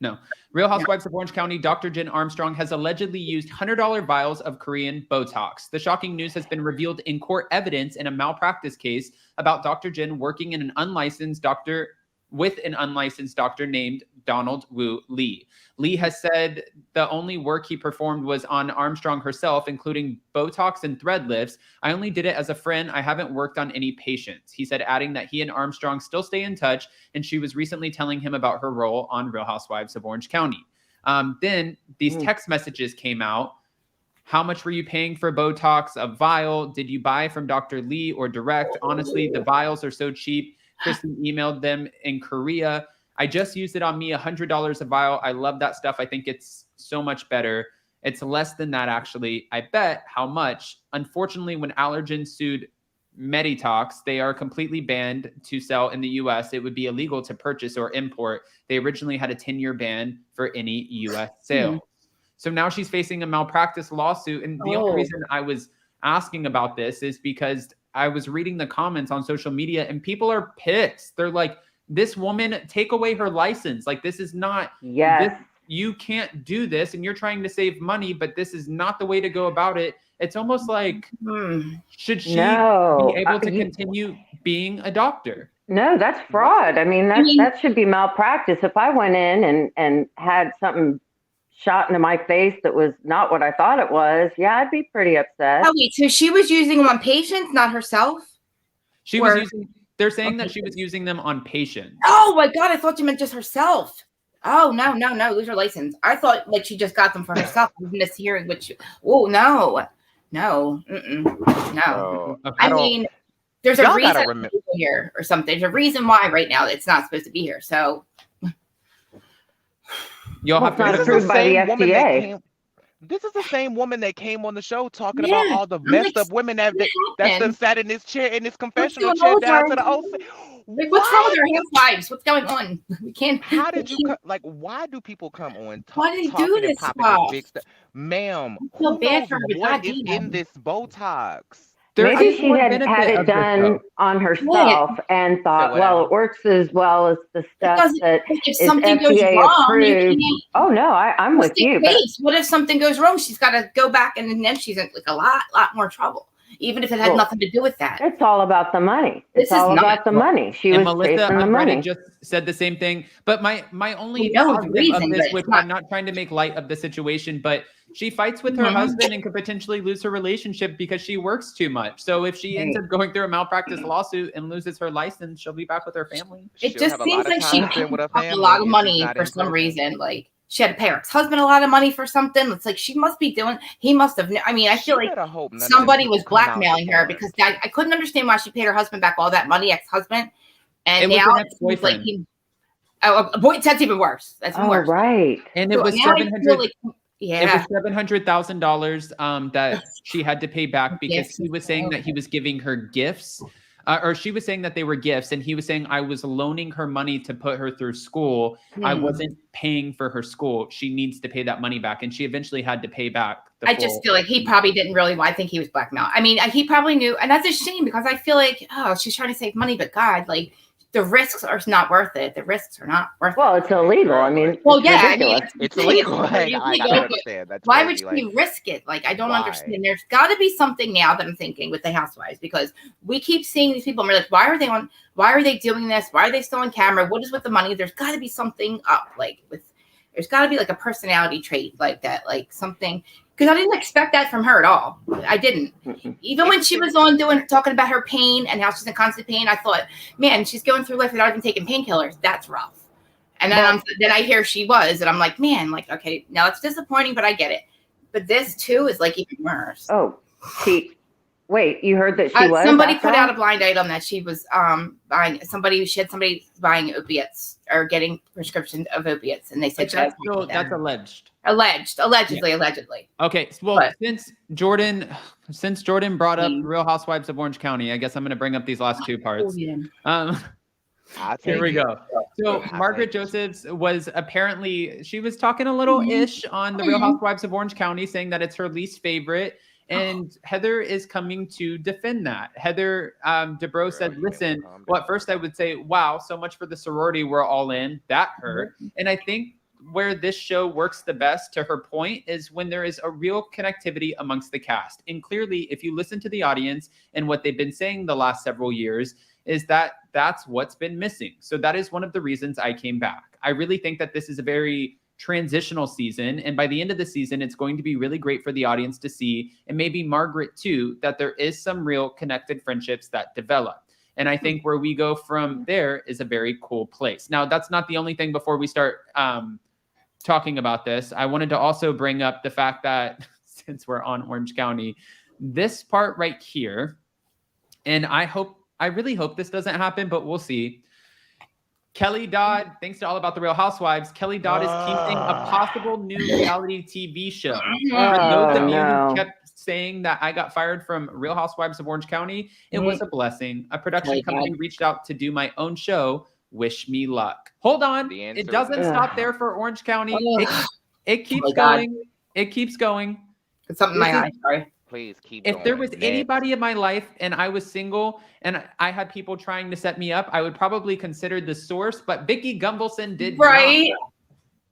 No. Real Housewives of Orange County, Dr. Jen Armstrong has allegedly used $100 vials of Korean Botox. The shocking news has been revealed in court evidence in a malpractice case about Dr. Jen working in an unlicensed doctor with an unlicensed doctor named Donald Woo Lee. Lee has said the only work he performed was on Armstrong herself, including Botox and thread lifts. I only did it as a friend. I haven't worked on any patients. He said, adding that he and Armstrong still stay in touch, and she was recently telling him about her role on Real Housewives of Orange County. Then these text messages came out. How much were you paying for Botox? A vial? Did you buy from Dr. Lee or direct? Honestly, the vials are so cheap. Kristen emailed them in Korea. I just used it on me, $100 a vial. I love that stuff. I think it's so much better. It's less than that, actually. I bet how much. Unfortunately, when Allergen sued Meditox, they are completely banned to sell in the US. It would be illegal to purchase or import. They originally had a 10-year ban for any US sale. So now she's facing a malpractice lawsuit. And the only reason I was asking about this is because I was reading the comments on social media and people are pissed. They're like, this woman, take away her license. Like, this is not, you can't do this and you're trying to save money, but this is not the way to go about it. It's almost like, should she be able to continue being a doctor? No, that's fraud. I mean, that should be malpractice. If I went in and had something shot into my face that was not what I thought it was, I'd be pretty upset. Oh, wait, so she was using them on patients, not herself? She was using, they're saying that she was using them on patients. Oh my God, I thought you meant just herself. Oh, no, lose her license. I thought like she just got them for herself. I was mishearing what you, no. I mean, there's a reason here or something. There's a reason why right now it's not supposed to be here. So you'll have to approved by the FDA. This is the same woman that came on the show talking about all the messed up women that's been sat in this chair, in this confessional chair down to the OC. Like, what's wrong with our housewives? What's going on? We can't. How did you why do people come on? Why do they do this stuff? Ma'am, who knows what is in this Botox? Maybe she had it done on herself and thought, well, it works as well as the stuff that is FDA approved. Oh no, I'm with you. What if something goes wrong? She's got to go back, and then she's in like a lot more trouble. Even if it had nothing to do with that. It's all about the money. It's all about the money. She was chasing the money. Just said the same thing. But my only positive of this, which I'm not trying to make light of the situation, but she fights with her husband and could potentially lose her relationship because she works too much. So if she ends up going through a malpractice lawsuit and loses her license, she'll be back with her family. It just seems like she paid a lot of money for some reason. Like, she had to pay her ex-husband a lot of money for something. It's like he must have. I mean, I feel like somebody was blackmailing her because I couldn't understand why she paid her husband back all that money, ex-husband. And now it's like that's even worse. That's even worse. Right. And it was $700,000 that she had to pay back because he was saying that he was giving her gifts. Or she was saying that they were gifts, and he was saying, I was loaning her money to put her through school. I wasn't paying for her school. She needs to pay that money back. And she eventually had to pay back. Just feel like he probably didn't really, I think he was blackmailed. I mean, he probably knew. And that's a shame because I feel like, she's trying to save money, but God, like, the risks are not worth it. The risks are not worth it. Well, it's illegal. I mean, it's illegal. I don't understand. That's why would you risk it? Like, I don't understand. There's got to be something now that I'm thinking with the Housewives, because we keep seeing these people and we're like, why are they doing this? Why are they still on camera? What is with the money? There's got to be something up, there's got to be like a personality trait like that, like something. Because I didn't expect that from her at all. I didn't. Even when she was on talking about her pain and how she's in constant pain, I thought, man, she's going through life without even taking painkillers. That's rough. And then I hear she was, and I'm like, man, like, okay, now it's disappointing, but I get it. But this too is like even worse. Oh, wait, you heard that she was? Somebody put out a blind item that she was buying. Somebody buying opiates or getting prescriptions of opiates, and they said that's alleged. Allegedly. Okay, well, since Jordan brought up Real Housewives of Orange County, I guess I'm going to bring up these last two parts. Here we go. So Margaret Josephs was apparently, she was talking a little ish on the Real Housewives of Orange County, saying that it's her least favorite. And Heather is coming to defend that. Heather Dubrow said, listen, well, at first I would say, wow, so much for the sorority. We're all in. That hurt. And I think where this show works the best, to her point, is when there is a real connectivity amongst the cast. And clearly, if you listen to the audience and what they've been saying the last several years, is that that's what's been missing. So that is one of the reasons I came back. I really think that this is a very transitional season. And by the end of the season, it's going to be really great for the audience to see, and maybe Margaret too, that there is some real connected friendships that develop. And I think where we go from there is a very cool place. Now, that's not the only thing before we start talking about this. I wanted to also bring up the fact that since we're on Orange County, this part right here, and I really hope this doesn't happen, but we'll see. Kelly Dodd, thanks to All About the Real Housewives, Kelly Dodd is teasing a possible new reality TV show. For those of you who kept saying that I got fired from Real Housewives of Orange County, it was a blessing. A production company reached out to do my own show. Wish me luck. Hold on. It doesn't stop there for Orange County. It keeps going. It keeps going. It's something in my eye. Sorry. Please keep If going. there was anybody in my life and I was single and I had people trying to set me up, I would probably consider the source, but Vicki Gunvalson did not.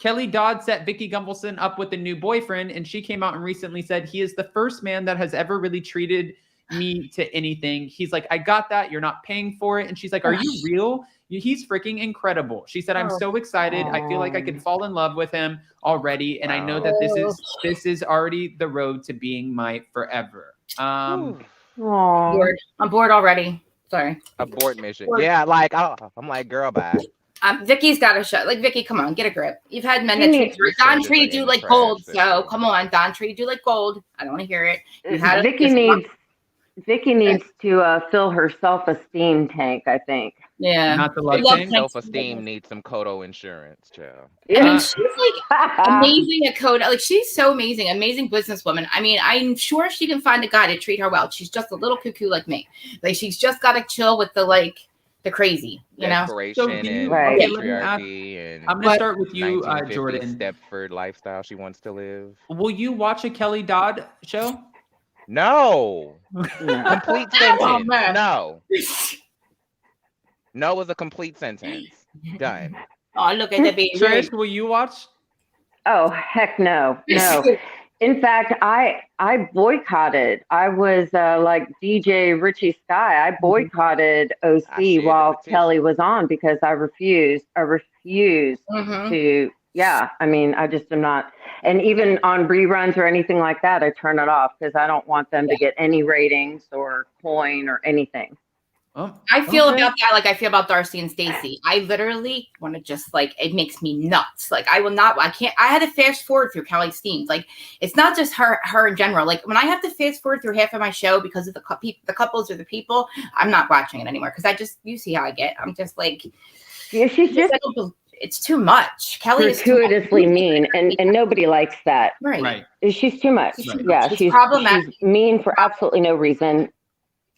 Kelly Dodd set Vicki Gunvalson up with a new boyfriend, and she came out and recently said he is the first man that has ever really treated me to anything. He's like, I got that. You're not paying for it. And she's like, are you real? He's freaking incredible. She said, I'm so excited. I feel like I could fall in love with him already. And I know that this is already the road to being my forever. I'm bored already. Sorry. Abort mission. Yeah, like I'm like, girl, bye. Vicky's got a show. Like, Vicki, come on, get a grip. You've had men that treat you. Don treated you like gold. So come on, Don treated you like gold. I don't want to hear it. Vicki needs to fill her self-esteem tank, I think. Yeah. Not the love tank. Self-esteem needs some Kodo insurance, child. I mean, she's like amazing at Kodo. Like, she's so amazing, amazing businesswoman. I mean, I'm sure she can find a guy to treat her well. She's just a little cuckoo like me. Like, she's just got to chill with the crazy, you know? So and right. patriarchy and I'm going to start with you, 1950s Jordan. Stepford lifestyle she wants to live. Will you watch a Kelly Dodd show? No. Complete sentence. Oh, man. No. No is a complete sentence. Done. Oh, look at the baby. Trish, will you watch? Oh, heck no. No. In fact, I boycotted. I was like DJ Richie Sky. I boycotted OC while Kelly was on because I refused to. Yeah, I mean, I just am not. And even on reruns or anything like that, I turn it off because I don't want them to get any ratings or coin or anything. I feel about that like I feel about Darcy and Stacey. I literally want to just it makes me nuts. Like, I had to fast forward through Kelly Steams. Like, it's not just her in general. Like, when I have to fast forward through half of my show because of the couples or the people, I'm not watching it anymore because you see how I get. I'm just like, yeah, she's just it's too much. Kelly is gratuitously mean, and nobody likes that. Right. She's too much. Right. Yeah, she's problematic. She's mean for absolutely no reason.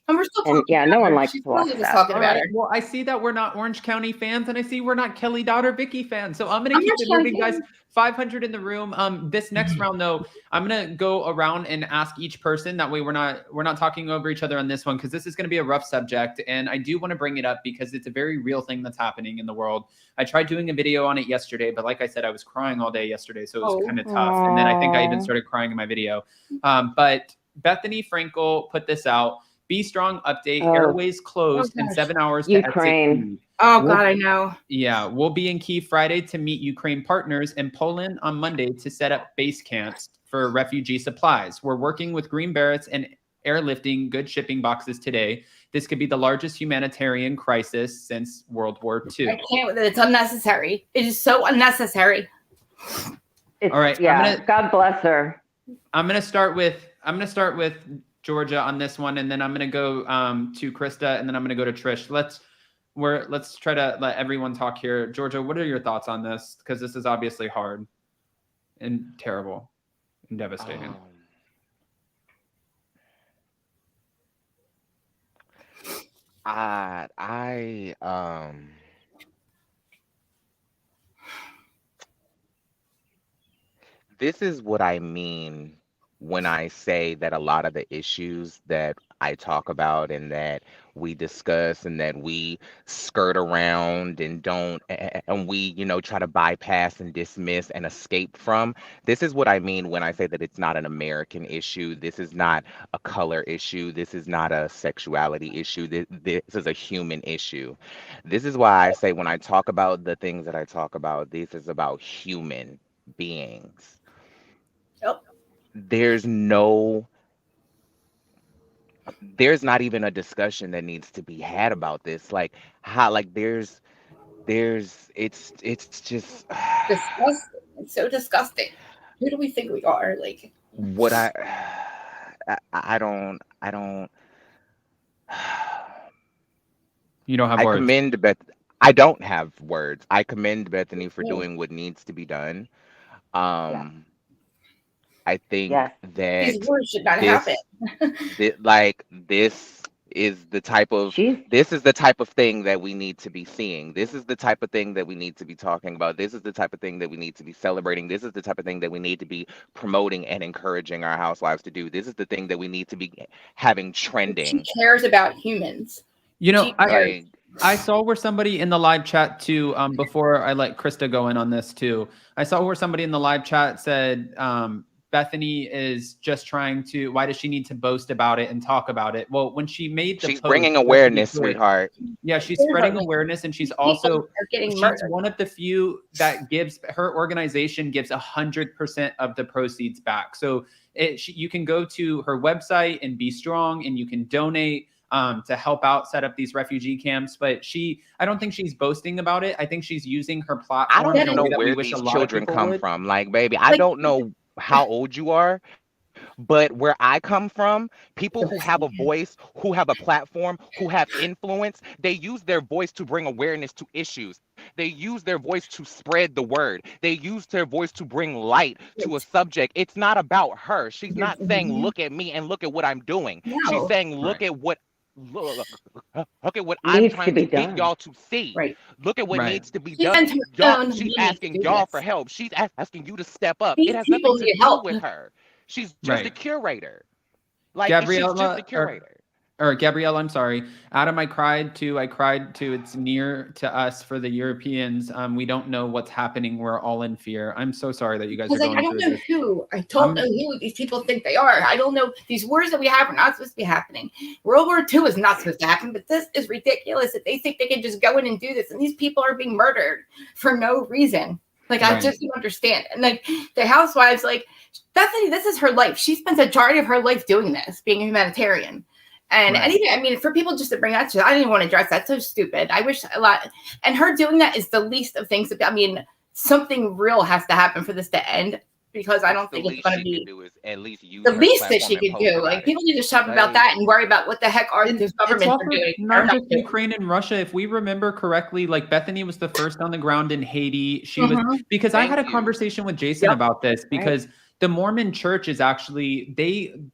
And we're still no one likes to watch that. Right. Well, I see that we're not Orange County fans, and I see we're not Kelly Dodd or Vicki fans. So I'm going to keep it moving, guys. 500 in the room. This next round, though, I'm going to go around and ask each person. That way, we're not talking over each other on this one because this is going to be a rough subject, and I do want to bring it up because it's a very real thing that's happening in the world. I tried doing a video on it yesterday, but like I said, I was crying all day yesterday, so it was kind of tough. And then I think I even started crying in my video. But Bethenny Frankel put this out. Be strong update. Airways closed in 7 hours to Ukraine. Oh, God, I know. Yeah, we'll be in Kyiv Friday to meet Ukraine partners and Poland on Monday to set up base camps for refugee supplies. We're working with Green Berets and airlifting good shipping boxes today. This could be the largest humanitarian crisis since World War II. I can't with it. It's unnecessary. It is so unnecessary. All right. Yeah. God bless her. I'm gonna start with Georgia on this one, and then I'm gonna go to Krista, and then I'm gonna go to Trish. Let's try to let everyone talk here. Georgia, what are your thoughts on this? Because this is obviously hard and terrible and devastating. This is what I mean when I say that a lot of the issues that I talk about and that we discuss and that we skirt around and don't and we, try to bypass and dismiss and escape from, this is what I mean when I say that it's not an American issue. This is not a color issue. This is not a sexuality issue. This is a human issue. This is why I say when I talk about the things that I talk about, this is about human beings. Yep. There's not even a discussion that needs to be had about this. Like how like it's just Disgusting. It's so disgusting. Who do we think we are? Like, what I don't You don't have I words. commend Beth I don't have words. I commend Bethenny for Yeah. doing what needs to be done. Yeah. I think Yes. that these words should not this happen. this is the type of She's thing that we need to be seeing. This is the type of thing that we need to be talking about. This is the type of thing that we need to be celebrating. This is the type of thing that we need to be promoting and encouraging our housewives to do. This is the thing that we need to be having She trending. cares about humans. You know, She I, cares. I saw where somebody in the live chat too, before I let Krista go in on this too. I saw where somebody in the live chat said, Bethenny is just trying to, why does she need to boast about it and talk about it? Well, when she made the She's post, bringing let's be awareness, clear, sweetheart. yeah, she's People spreading are- awareness, and she's People also, are getting she's murdered. one of the few that gives, her organization gives 100% of the proceeds back. So you can go to her website and be strong, and you can donate to help out set up these refugee camps. But I don't think she's boasting about it. I think she's using her I platform in don't a know way that we where wish a these lot of children people come would. from. Like, baby, I Like- don't know how old you are, but where I come from, people who have a voice, who have a platform, who have influence, they use their voice to bring awareness to issues. They use their voice to spread the word. They use their voice to bring light to a subject. It's not about her. She's not saying, look at me and look at what I'm doing. No. She's saying, look Right. at what I'm Needs to trying be to get done. y'all to see. Right. Look at what Right. needs to be She done. spends her Y'all, own she's money to asking do y'all this. for help. She's asking you to step up. These It has people nothing to need do help. with her. She's just a Right. curator. Like, she's just a curator. Or Gabrielle, I'm sorry. Adam, I cried too. It's near to us for the Europeans. We don't know what's happening. We're all in fear. I'm so sorry that you guys are Because going I don't through know this. who. I don't know who these people think they are. I don't know. These wars that we have are not supposed to be happening. World War II is not supposed to happen, but this is ridiculous that they think they can just go in and do this. And these people are being murdered for no reason. Like, I Right. just don't understand. And like the housewives, like Bethany, this is her life. She spends a majority of her life doing this, being a humanitarian. And Right. anything, I mean, for people just to bring that to, I didn't even want to address that. So stupid. I wish a lot. And her doing that is the least of things. I mean, something real has to happen for this to end, because I don't The think it's least going to she be can do is at least use the her least that platform she and could post do. about Like, it. people need to shut up about Like- that and worry about what the heck are And these it's governments also are doing. not Or just doing. Ukraine and Russia. If we remember correctly, like Bethenny was the first on the ground in Haiti. She was, Mhm. because I Thank had a you. conversation with Jason Yep. about this, because the Mormon church is actually,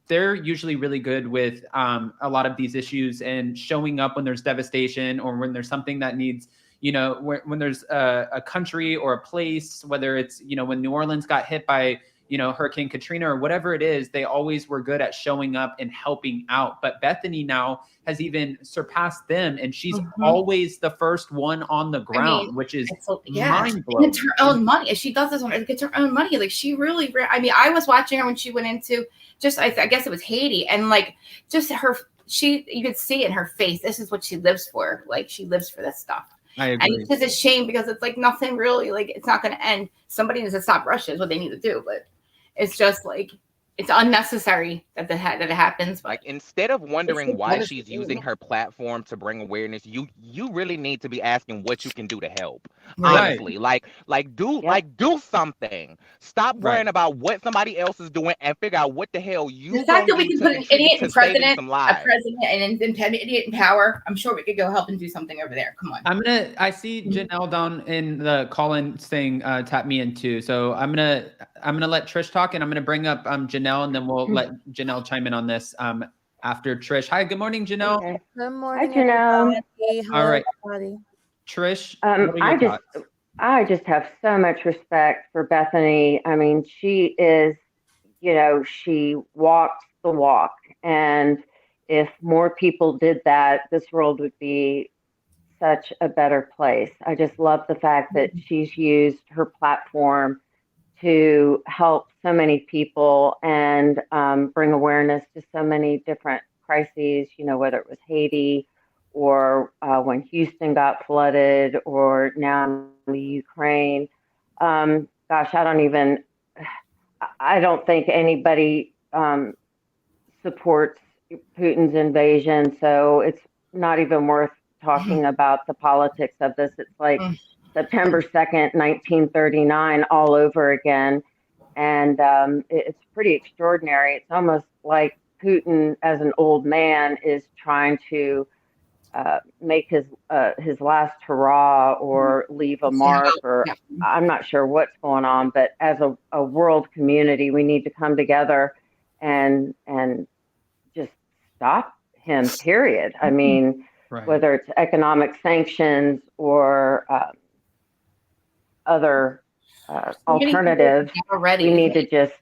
they're usually really good with a lot of these issues and showing up when there's devastation or when there's something that needs, when there's a country or a place, whether it's, when New Orleans got hit by, Hurricane Katrina or whatever it is, they always were good at showing up and helping out. But Bethenny now has even surpassed them, and she's Mhm. always the first one on the ground, mean, which is Yeah, mind and blowing. it's her own money. She does this it gets her own money. Like, she really, I mean, I was watching her when she went into just, I guess it was Haiti, and like, just you could see in her face, this is what she lives for. Like, she lives for this stuff. I And agree. it's just a shame, because it's like nothing really, like, it's not going to end. Somebody needs to stop Russia is what they need to do. But it's just like, it's unnecessary that it happens. But Like, instead of wondering so why she's devastating. using her platform to bring awareness, you really need to be asking what you can do to help. Right. Honestly, like do something. Stop Right. worrying about what somebody else is doing and figure out what the hell you the fact that gonna we do can to put an contribute idiot to in saving president, some a lives. president, and an idiot in power, I'm sure we could go help and do something over there. Come on. I see Janelle down in the call-in thing, tap me in too. So I'm gonna let Trish talk, and I'm gonna bring up Janelle, and then we'll let Janelle chime in on this after Trish. Hi, good morning, Janelle. Okay. Good morning, Janelle. everybody. Hello, All right. everybody. Trish, what are your thoughts? I just have so much respect for Bethenny. I mean, she is she walked the walk. And if more people did that, this world would be such a better place. I just love the fact that she's used her platform to help so many people and bring awareness to so many different crises, whether it was Haiti or when Houston got flooded or now in the Ukraine. Gosh, I don't think anybody supports Putin's invasion, so it's not even worth talking about the politics of this. It's like September 2nd, 1939 all over again. And it's pretty extraordinary. It's almost like Putin, as an old man, is trying to make his last hurrah or leave a mark, or I'm not sure what's going on. But as a world community, we need to come together and just stop him, period. I mean, whether it's economic sanctions or other alternatives, we need to just,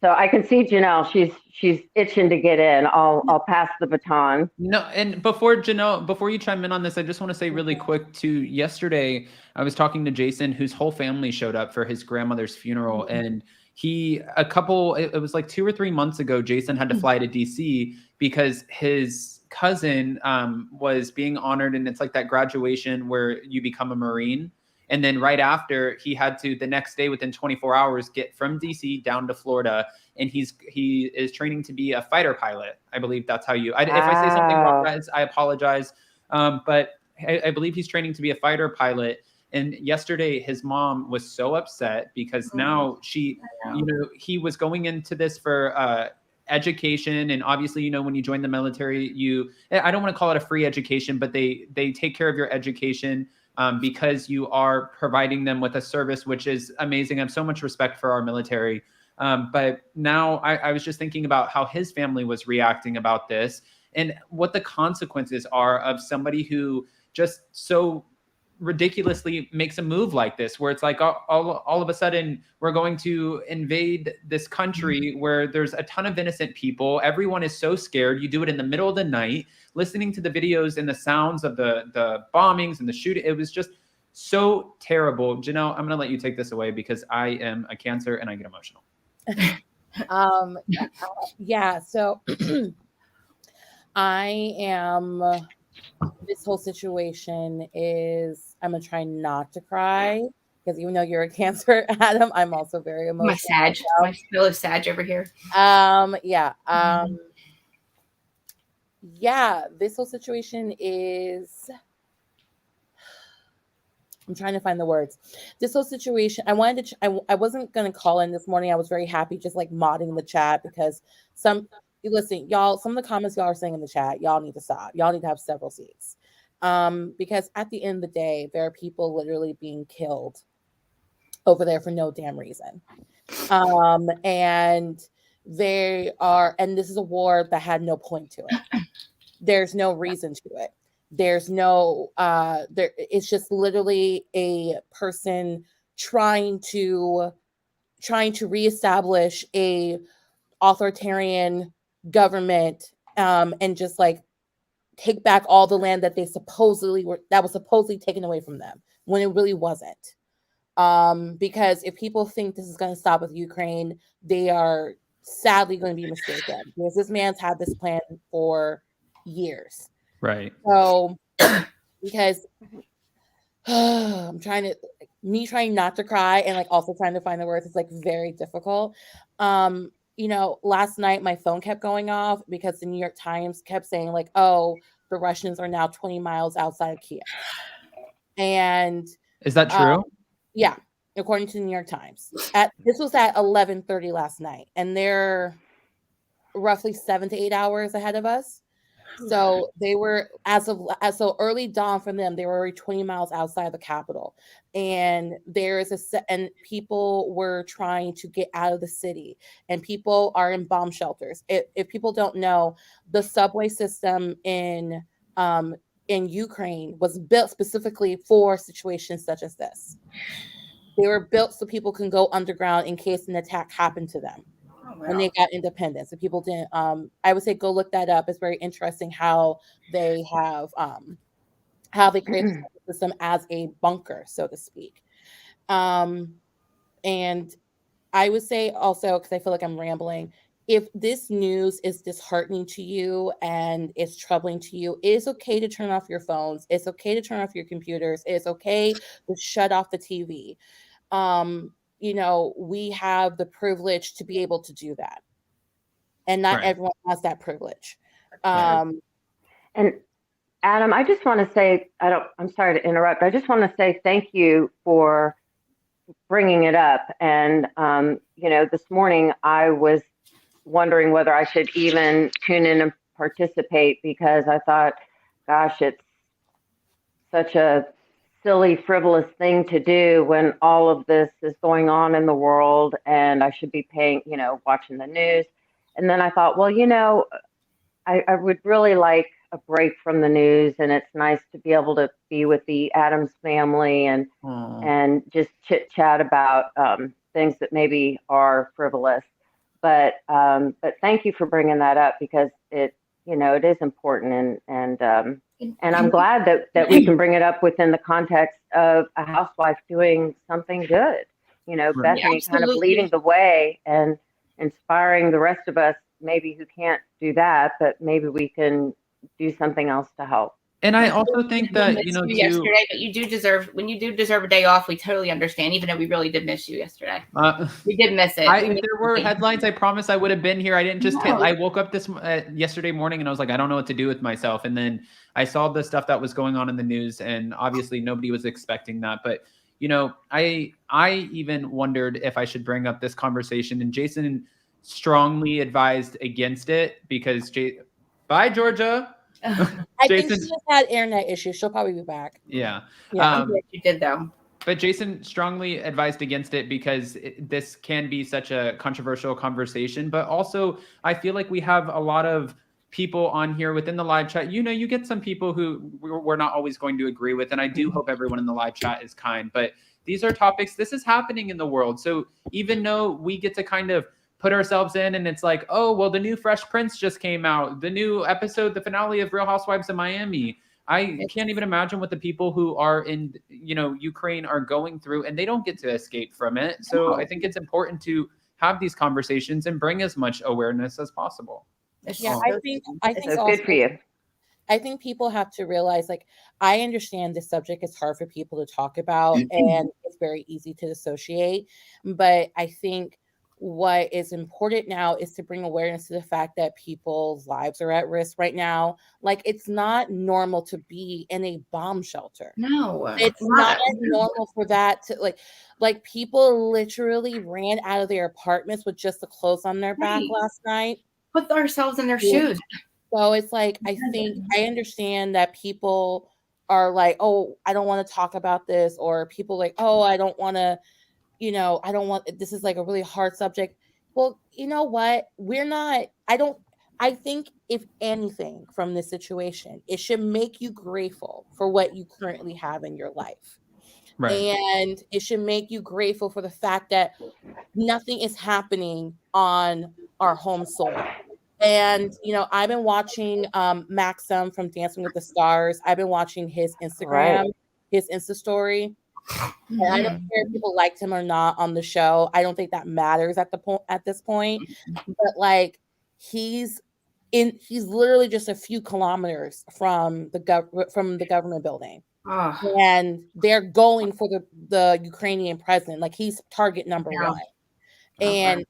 So I can see Janelle, she's itching to get in. I'll pass the baton. No, and before you chime in on this, I just want to say really quick too, yesterday I was talking to Jason, whose whole family showed up for his grandmother's funeral. And it was like 2 or 3 months ago, Jason had to fly to DC because his cousin was being honored. And it's like that graduation where you become a Marine. And then right after, he had to, the next day, within 24 hours, get from DC down to Florida. And he is training to be a fighter pilot. I believe that's how if I say something wrong, guys, I apologize. But I believe he's training to be a fighter pilot. And yesterday, his mom was so upset because now he was going into this for education. And obviously, when you join the military, I don't want to call it a free education, but they take care of your education. Because you are providing them with a service, which is amazing. I have so much respect for our military. But now I was just thinking about how his family was reacting about this and what the consequences are of somebody who just so ridiculously makes a move like this, where it's like all of a sudden we're going to invade this country where there's a ton of innocent people. Everyone is so scared. You do it in the middle of the night, listening to the videos and the sounds of the bombings and the shooting. It was just so terrible. Janelle, I'm going to let you take this away because I am a Cancer and I get emotional. So I am, this whole situation is, I'm going to try not to cry because even though you're a Cancer, Adam, I'm also very emotional. My fellow Sag over here. This whole situation is, I'm trying to find the words. This whole situation, I wasn't going to call in this morning. I was very happy just like modding the chat because listen, y'all, some of the comments y'all are saying in the chat, y'all need to stop. Y'all need to have several seats. Because at the end of the day, there are people literally being killed over there for no damn reason. And this is a war that had no point to it. There's no reason to it. There's no, it's just literally a person trying to reestablish a authoritarian government, and just like take back all the land that was supposedly taken away from them when it really wasn't. Because if people think this is going to stop with Ukraine, they are sadly going to be mistaken because this man's had this plan for years. Right. So, because I'm trying not to cry and like also trying to find the words, it's like very difficult. Last night my phone kept going off because the New York Times kept saying like, oh, the Russians are now 20 miles outside of Kiev. And is that true? Yeah, according to the New York Times. This was at 11:30 last night, and they're roughly 7 to 8 hours ahead of us. So they were so early dawn for them. They were already 20 miles outside the capital, and and people were trying to get out of the city, and people are in bomb shelters. If people don't know, the subway system in Ukraine was built specifically for situations such as this. They were built so people can go underground in case an attack happened to them. when they got independence. And people didn't. I would say go look that up. It's very interesting how they have how they create the system as a bunker, so to speak. And I would say also, because I feel like I'm rambling, if this news is disheartening to you and it's troubling to you, it's okay to turn off your phones. It's okay to turn off your computers. It's okay to shut off the TV. You know, we have the privilege to be able to do that. And not everyone has that privilege. And Adam, I just want to say, I'm sorry to interrupt. I just want to say thank you for bringing it up. And, you know, this morning I was wondering whether I should even tune in and participate, because I thought, gosh, it's such a silly, frivolous thing to do when all of this is going on in the world, and I should be watching the news. And then I thought, well, you know, I would really like a break from the news, and it's nice to be able to be with the Addams family and just chit chat about things that maybe are frivolous. But thank you for bringing that up, because it is important, and I'm glad that we can bring it up within the context of a housewife doing something good. You know, Bethenny kind of leading the way and inspiring the rest of us, maybe who can't do that, but maybe we can do something else to help. And I also think that, yesterday, but you do deserve, when you do deserve a day off, we totally understand, even though we really did miss you yesterday. We did miss it. If there were headlines, I promise I would have been here. I didn't just I woke up yesterday morning and I was like, I don't know what to do with myself. And then I saw the stuff that was going on in the news, and obviously nobody was expecting that. But, you know, I even wondered if I should bring up this conversation, and Jason strongly advised against it because bye, Georgia. I think she just had internet issues. She'll probably be back. Yeah. You did though. But Jason strongly advised against it because this can be such a controversial conversation. But also, I feel like we have a lot of people on here within the live chat. You know, you get some people who we're not always going to agree with. And I do hope everyone in the live chat is kind. But these are topics. This is happening in the world. So even though we get to kind of put ourselves in, and it's like, oh, well, the new Fresh Prince just came out, the new episode, the finale of Real Housewives of Miami. I can't even imagine what the people who are in, Ukraine are going through, and they don't get to escape from it. So I think it's important to have these conversations and bring as much awareness as possible. Yeah, I think also, good for you. I think people have to realize, like, I understand this subject is hard for people to talk about, and it's very easy to dissociate. But I think what is important now is to bring awareness to the fact that people's lives are at risk right now. Like, it's not normal to be in a bomb shelter. No, it's not normal for that to like people literally ran out of their apartments with just the clothes on their back last night. Put ourselves in their shoes. So it's like, I understand that people are like, oh, I don't want to talk about this, or people like, oh, I don't want to, I don't want, this is like a really hard subject. Well, you know what? I think if anything from this situation, it should make you grateful for what you currently have in your life. Right. And it should make you grateful for the fact that nothing is happening on our home soil. And, I've been watching Maxim from Dancing with the Stars. I've been watching his Instagram, his Insta story. And I don't care if people liked him or not on the show. I don't think that matters at this point. But like, he's literally just a few kilometers from the government building, and they're going for the Ukrainian president. Like, he's target number one, and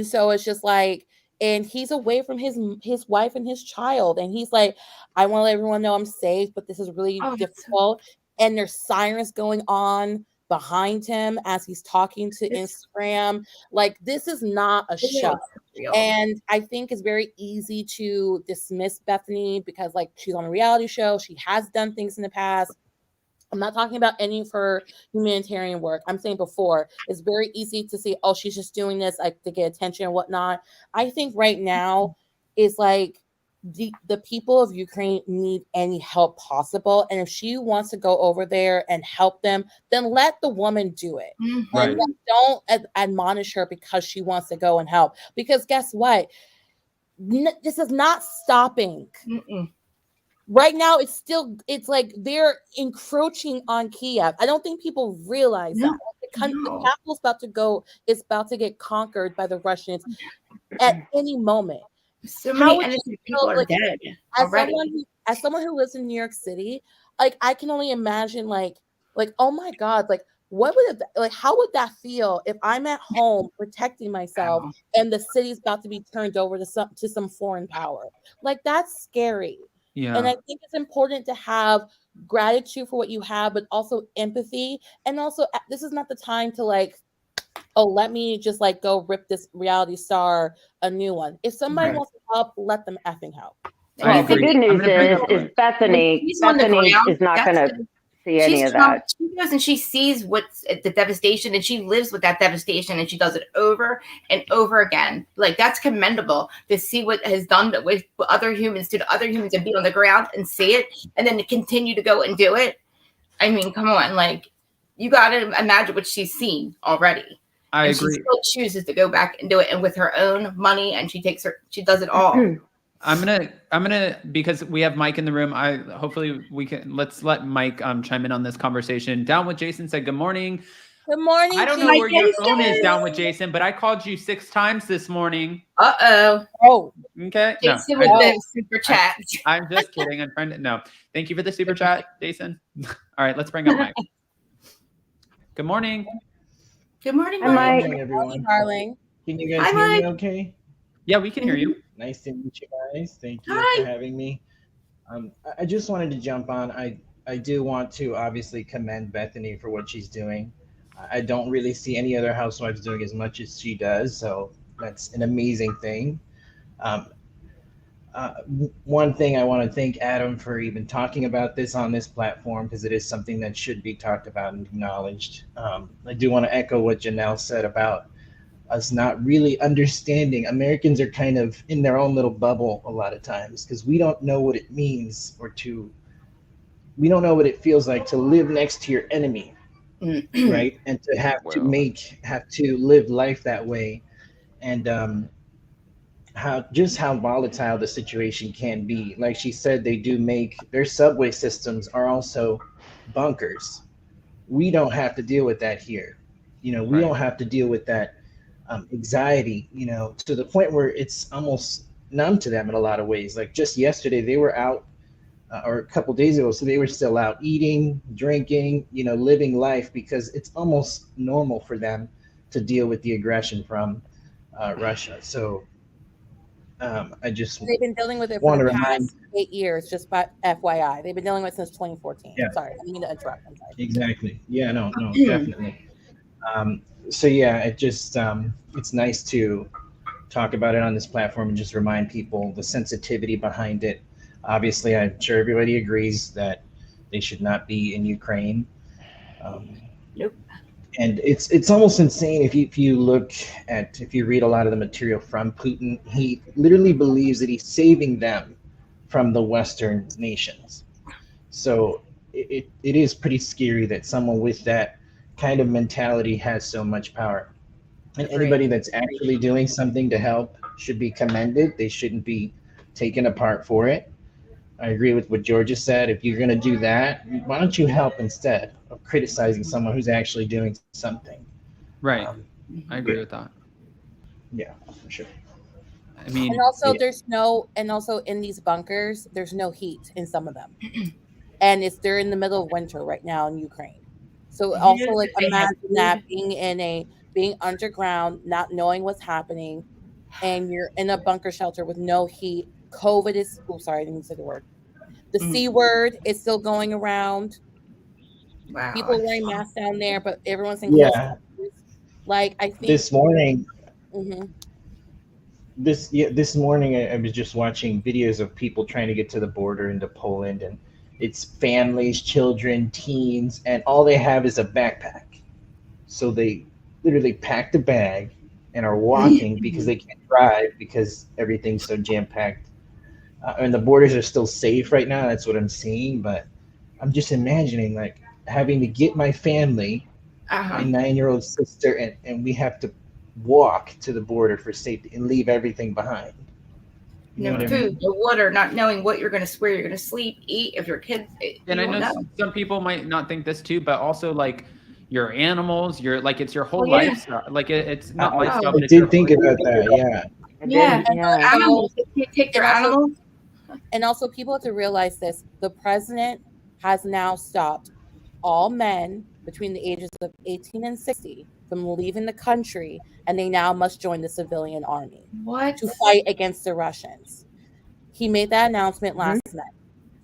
so it's just like, and he's away from his wife and his child, and he's like, I want to let everyone know I'm safe, but this is really difficult. And there's sirens going on behind him as he's talking to Instagram. Like, this is not a show. And I think it's very easy to dismiss Bethenny because, like, she's on a reality show. She has done things in the past. I'm not talking about any of her humanitarian work. I'm saying before, it's very easy to say, oh, she's just doing this like to get attention and whatnot. I think right now is like, the people of Ukraine need any help possible. And if she wants to go over there and help them, then let the woman do it. Right. And don't admonish her because she wants to go and help. Because guess what? This is not stopping. Right now, it's like they're encroaching on Kiev. I don't think people realize that. The capital's it's about to get conquered by the Russians at any moment. So many innocent people are dead already. As someone who lives in New York City, like I can only imagine, like oh my God, like what would it, like how would that feel if I'm at home protecting myself and the city's about to be turned over to some foreign power? Like that's scary. Yeah. And I think it's important to have gratitude for what you have, but also empathy. And also, this is not the time to like, oh, let me just like go rip this reality star a new one. If somebody wants to help, let them effing help. Well, the good news is Bethenny is not going to see any of that. She goes and she sees what's the devastation, and she lives with that devastation, and she does it over and over again. Like that's commendable to see what has done with other humans to other humans and be on the ground and see it, and then to continue to go and do it. I mean, come on, like you got to imagine what she's seen already. I agree. She still chooses to go back and do it, and with her own money, and she does it all. I'm gonna because we have Mike in the room. Hopefully let's let Mike chime in on this conversation. Down with Jason said good morning. Good morning. I don't know where your phone is, Down with Jason, but I called you 6 times this morning. Oh. Okay. Jason with the super chat. I'm just kidding. I'm trying to no. Thank you for the super chat, Jason. All right, let's bring up Mike. Good morning. Good morning, Mike. Good morning, everyone. Darling. Can you guys hear me okay? Yeah, we can hear you. Nice to meet you guys. Thank you for having me. I just wanted to jump on. I do want to obviously commend Bethenny for what she's doing. I don't really see any other housewives doing as much as she does, so that's an amazing thing. One thing I want to thank Adam for even talking about this on this platform, because it is something that should be talked about and acknowledged. I do want to echo what Janelle said about us not really understanding. Americans are kind of in their own little bubble a lot of times because we don't know what it means we don't know what it feels like to live next to your enemy, right? And to have to live life that way, and how volatile the situation can be. Like she said, they do make their subway systems are also bunkers. We don't have to deal with that here. We don't have to deal with that anxiety, to the point where it's almost numb to them in a lot of ways. Like just yesterday, they were out, or a couple days ago, so they were still out eating, drinking, living life, because it's almost normal for them to deal with the aggression from Russia. So they've been dealing with it for the past 8 years, just by FYI. They've been dealing with it since 2014. Yeah. Sorry, I didn't mean to interrupt. I'm sorry. Exactly. Yeah, no, definitely. So yeah, it just it's nice to talk about it on this platform and just remind people the sensitivity behind it. Obviously, I'm sure everybody agrees that they should not be in Ukraine. Nope. And it's almost insane if you read a lot of the material from Putin. He literally believes that he's saving them from the Western nations. So it is pretty scary that someone with that kind of mentality has so much power. And anybody that's actually doing something to help should be commended. They shouldn't be taken apart for it. I agree with what Georgia said. If you're going to do that, why don't you help instead of criticizing someone who's actually doing something? Right. I agree with that. Yeah, for sure. I mean, and also in these bunkers, there's no heat in some of them. And they're in the middle of winter right now in Ukraine. So also like imagine that being underground, not knowing what's happening, and you're in a bunker shelter with no heat. COVID is sorry, I didn't say the word. The C word is still going around. Wow. People are wearing masks down there, but everyone's in like I think this morning. Mm-hmm. This morning I was just watching videos of people trying to get to the border into Poland, and it's families, children, teens, and all they have is a backpack. So they literally packed a bag and are walking because they can't drive because everything's so jam-packed and the borders are still safe right now. That's what I'm seeing. But I'm just imagining like having to get my family, my 9-year-old sister, and we have to walk to the border for safety and leave everything behind. No food, no water, not knowing where you're going to sleep, eat, if your kids. And I know some people might not think this too, but also like your animals, it's your whole lifestyle. Like it's not lifestyle. I did think about that. Yeah. Animals. You take their animals. And also, people have to realize this: the president has now stopped all men between the ages of 18 and 60 from leaving the country, and they now must join the civilian army to fight against the Russians. He made that announcement last night.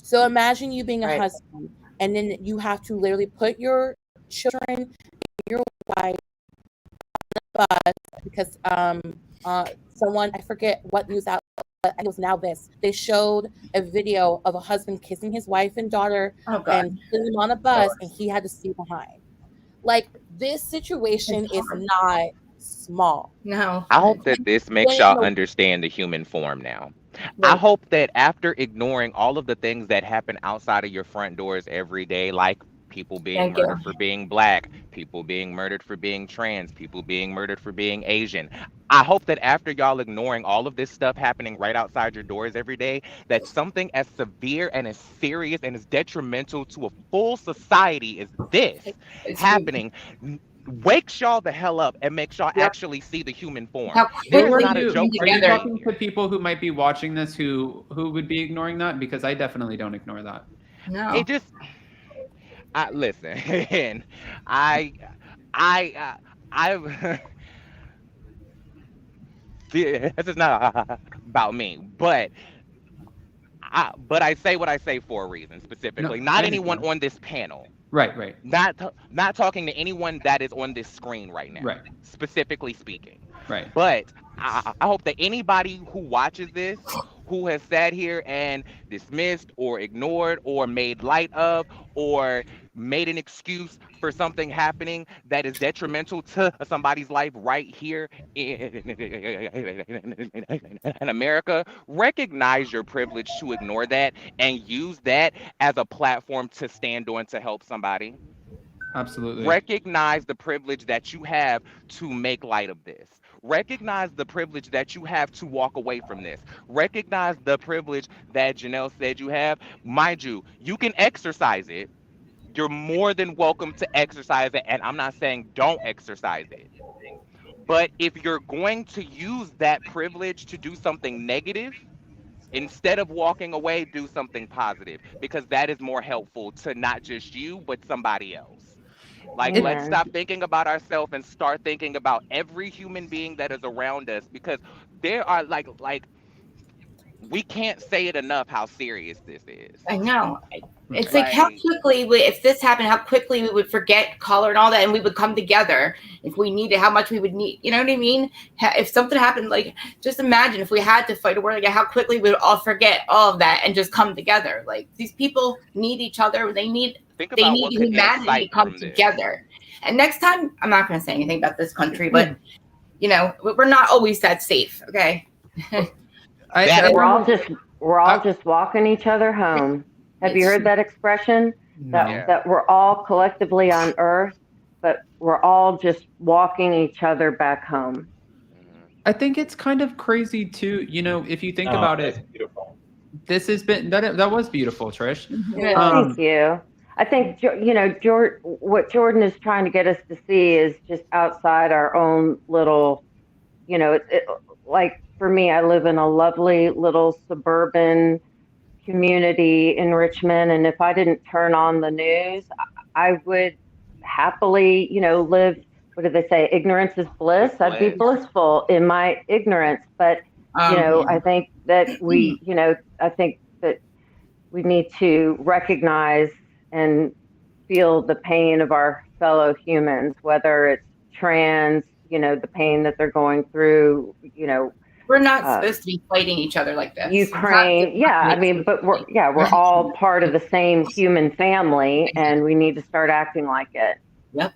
So imagine you being a husband, and then you have to literally put your children, your wife on the bus because someone, I forget what news outlet, it was Now This, they showed a video of a husband kissing his wife and daughter and putting them on a bus, and he had to stay behind. Like, this situation is not small. No. I hope that this makes y'all understand the human form now. Right. I hope that after ignoring all of the things that happen outside of your front doors every day, like people being murdered for being black, people being murdered for being trans, people being murdered for being Asian, I hope that after y'all ignoring all of this stuff happening right outside your doors every day, that something as severe and as serious and as detrimental to a full society as this happening wakes y'all the hell up and makes y'all actually see the human form. This is not a joke. Are you talking to people who might be watching this who would be ignoring that? Because I definitely don't ignore that. No. It just, listen, this is not about me, but I say what I say for a reason specifically. Not anyone on this panel. Right. Not talking to anyone that is on this screen right now. Right. Specifically speaking. Right. But I hope that anybody who watches this, who has sat here and dismissed or ignored or made light of or made an excuse for something happening that is detrimental to somebody's life right here in America, recognize your privilege to ignore that and use that as a platform to stand on to help somebody. Absolutely. Recognize the privilege that you have to make light of this. Recognize the privilege that you have to walk away from this. Recognize the privilege that Janelle said you have. Mind you, you can exercise it. You're more than welcome to exercise it. And I'm not saying don't exercise it. But if you're going to use that privilege to do something negative, instead of walking away, do something positive. Because that is more helpful to not just you, but somebody else. Like, let's stop thinking about ourselves and start thinking about every human being that is around us, because there are like we can't say it enough how serious this is. I know. It's like how quickly, if this happened, how quickly we would forget color and all that, and we would come together if we needed, how much we would need. You know what I mean? If something happened, like, just imagine if we had to fight a war, like how quickly we would all forget all of that and just come together. Like, these people need each other. They need humanity to come together. And next time, I'm not going to say anything about this country, but you know, we're not always that safe. Okay. We're all just walking each other home. Have you heard that expression? That we're all collectively on Earth, but we're all just walking each other back home. I think it's kind of crazy too. You know, if you think about it, beautiful. This has been that was beautiful, Trish. Thank you. I think, you know, what Jordan is trying to get us to see is just outside our own little, you know, like for me, I live in a lovely little suburban community in Richmond. And if I didn't turn on the news, I would happily, you know, live, what do they say? Ignorance is bliss. I'd be blissful in my ignorance. But, you know, I think that we need to recognize and feel the pain of our fellow humans, whether it's trans, you know, the pain that they're going through, you know. We're not supposed to be fighting each other like this. Ukraine, I mean, but we're all part of the same human family, and we need to start acting like it. Yep.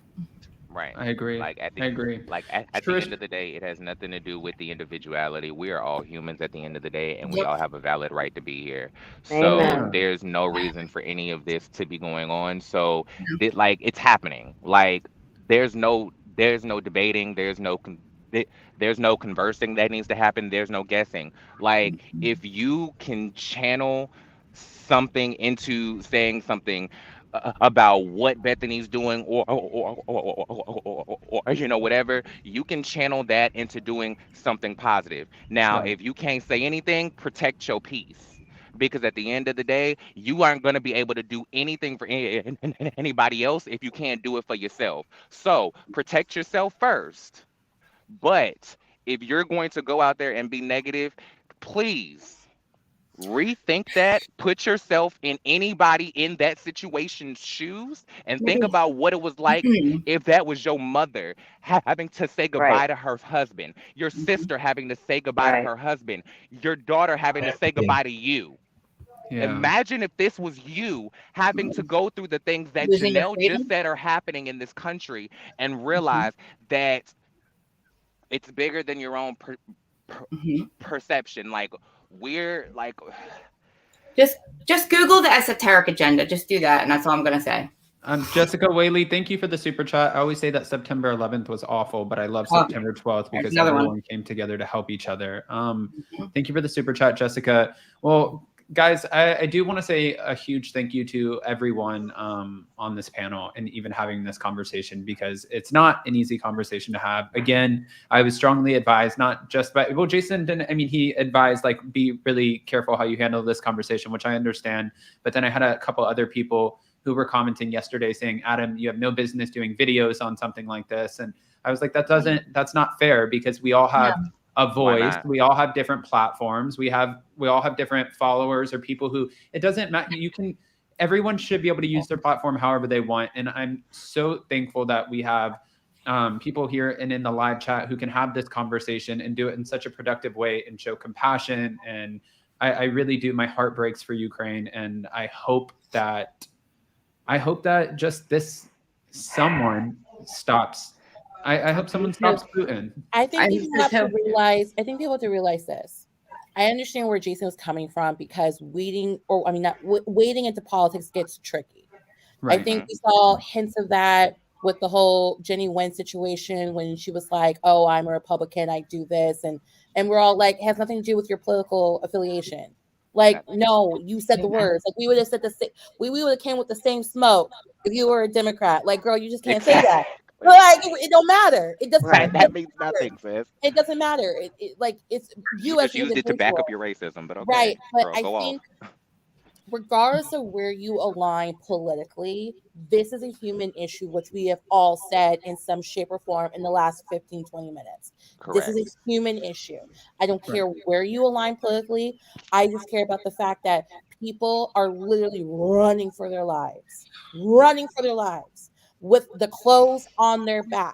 Right. I agree. Like at I the agree. at the end of the day, it has nothing to do with the individuality. We are all humans at the end of the day, and we Yep. all have a valid right to be here. So Yeah. Amen. there's no reason for any of this to be going on. So like it's happening. Like there's no debating. Th- there's no conversing that needs to happen. There's no guessing. Like if you can channel something into saying something about what Bethany's doing or you know whatever, you can channel that into doing something positive. Now, Right. if you can't say anything, protect your peace. Because at the end of the day, you aren't going to be able to do anything for anybody else if you can't do it for yourself. So protect yourself first. But if you're going to go out there and be negative, please rethink that, put yourself in anybody in that situation's shoes, and think Maybe. about what it was like if that was your mother having to say Right. goodbye to her husband, your sister having to say goodbye to Right. her husband, your daughter having to say goodbye to you. Yeah. Imagine if this was you having to go through the things that Losing your Janelle just freedom. said are happening in this country and realize that it's bigger than your own perception. Like we're like Just Google the esoteric agenda. Just do that, and that's all I'm gonna say. Jessica Whaley, thank you for the super chat. I always say that September 11th was awful, but I love Oh, September 12th there's because another one. everyone came together to help each other. Thank you for the super chat, Jessica. Well, guys, I do want to say a huge thank you to everyone on this panel and even having this conversation because it's not an easy conversation to have. Again, I was strongly advised, not just by, well, Jason didn't, I mean, he advised like, be really careful how you handle this conversation, which I understand. But then I had a couple other people who were commenting yesterday saying, Adam, you have no business doing videos on something like this. And I was like, that's not fair because we all have a voice. We all have different platforms. We all have different followers or people who, it doesn't matter. Everyone should be able to use their platform however they want. And I'm so thankful that we have people here and in the live chat who can have this conversation and do it in such a productive way and show compassion. And I really do. My heart breaks for Ukraine. And I hope that just someone stops. I hope someone stops Putin. I think people have to realize this. I understand where Jason was coming from because wading into politics gets tricky. Right. I think we saw hints of that with the whole Jenny Wen situation when she was like, "Oh, I'm a Republican, I do this," and we're all like, it has nothing to do with your political affiliation. Like, no, you said the words. Like, we would have said we would have came with the same smoke if you were a Democrat. Like, girl, you just can't say that. Like, it don't matter. It doesn't. Right. That means nothing, sis. It doesn't matter. It's you just used it to back up your racism, but okay. Right, but girl, I think regardless of where you align politically, this is a human issue, which we have all said in some shape or form in the last 15, 20 minutes. Correct. This is a human issue. I don't care where you align politically. I just care about the fact that people are literally running for their lives with the clothes on their back.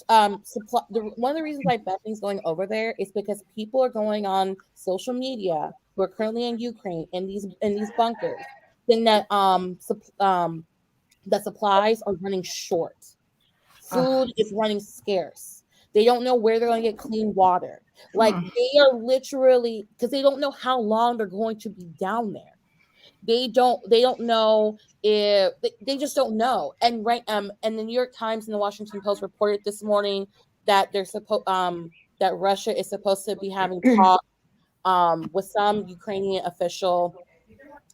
One of the reasons why Bethenny's going over there is because people are going on social media who are currently in Ukraine in these bunkers, saying that the supplies are running short, food is running scarce. They don't know where they're going to get clean water. Like they are literally, because they don't know how long they're going to be down there. They don't know if they just don't know. And and the New York Times and the Washington Post reported this morning that they're that Russia is supposed to be having talks with some Ukrainian official.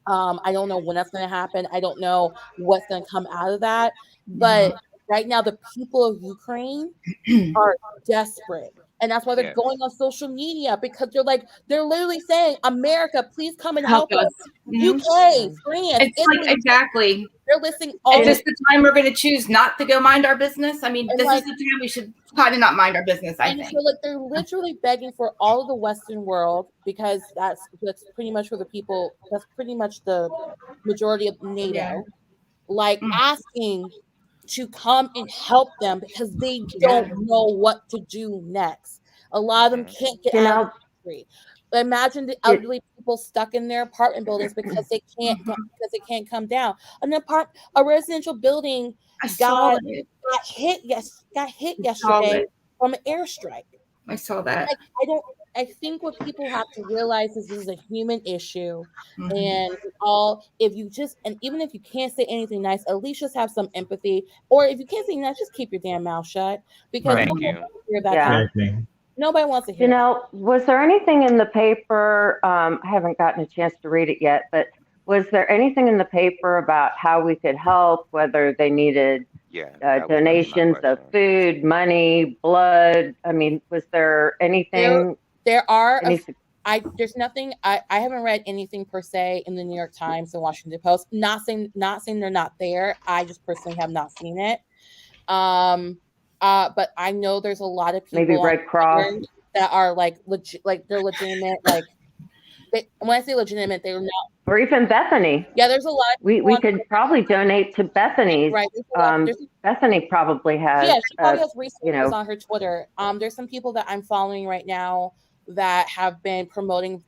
I don't know when that's going to happen. I don't know what's going to come out of that. But right now, the people of Ukraine are desperate. And that's why they're going on social media because they're literally saying, America, please come and help us. UK, France, Italy, like exactly. They're listing all. Is this the time we're going to choose not to go mind our business? I mean, this is the time we should try to not mind our business, I think. So they're literally begging for all of the Western world because that's pretty much for the people. That's pretty much the majority of NATO. Asking to come and help them because they don't know what to do next. A lot of them can't get out of the country. Imagine the elderly people stuck in their apartment buildings because they can't come down. A residential building I saw it. got hit I saw yesterday it. from an airstrike. I saw that. Like, I think what people have to realize is this is a human issue. Mhm. And even if you can't say anything nice, at least just have some empathy. Or if you can't say nice, just keep your damn mouth shut. Because Right. Thank nobody you. wants to hear that Yeah. kind of- Exactly. nobody wants to hear that. Janelle, was there anything in the paper? I haven't gotten a chance to read it yet, but was there anything in the paper about how we could help, whether they needed Yeah. that was gonna be my donations of question. food, money, blood? I mean, was there anything? There are Any, there's nothing. I haven't read anything per se in the New York Times and Washington Post. Not saying they're not there. I just personally have not seen it. But I know there's a lot of people maybe Red Cross? that are like legit, like they're legitimate. Like when I say legitimate, they're not. Or even Bethenny. Yeah, there's a lot. We could probably donate to Bethenny's. Right. Bethany probably has. Yeah, she probably has resources you know, on her Twitter. There's some people that I'm following right now that have been promoting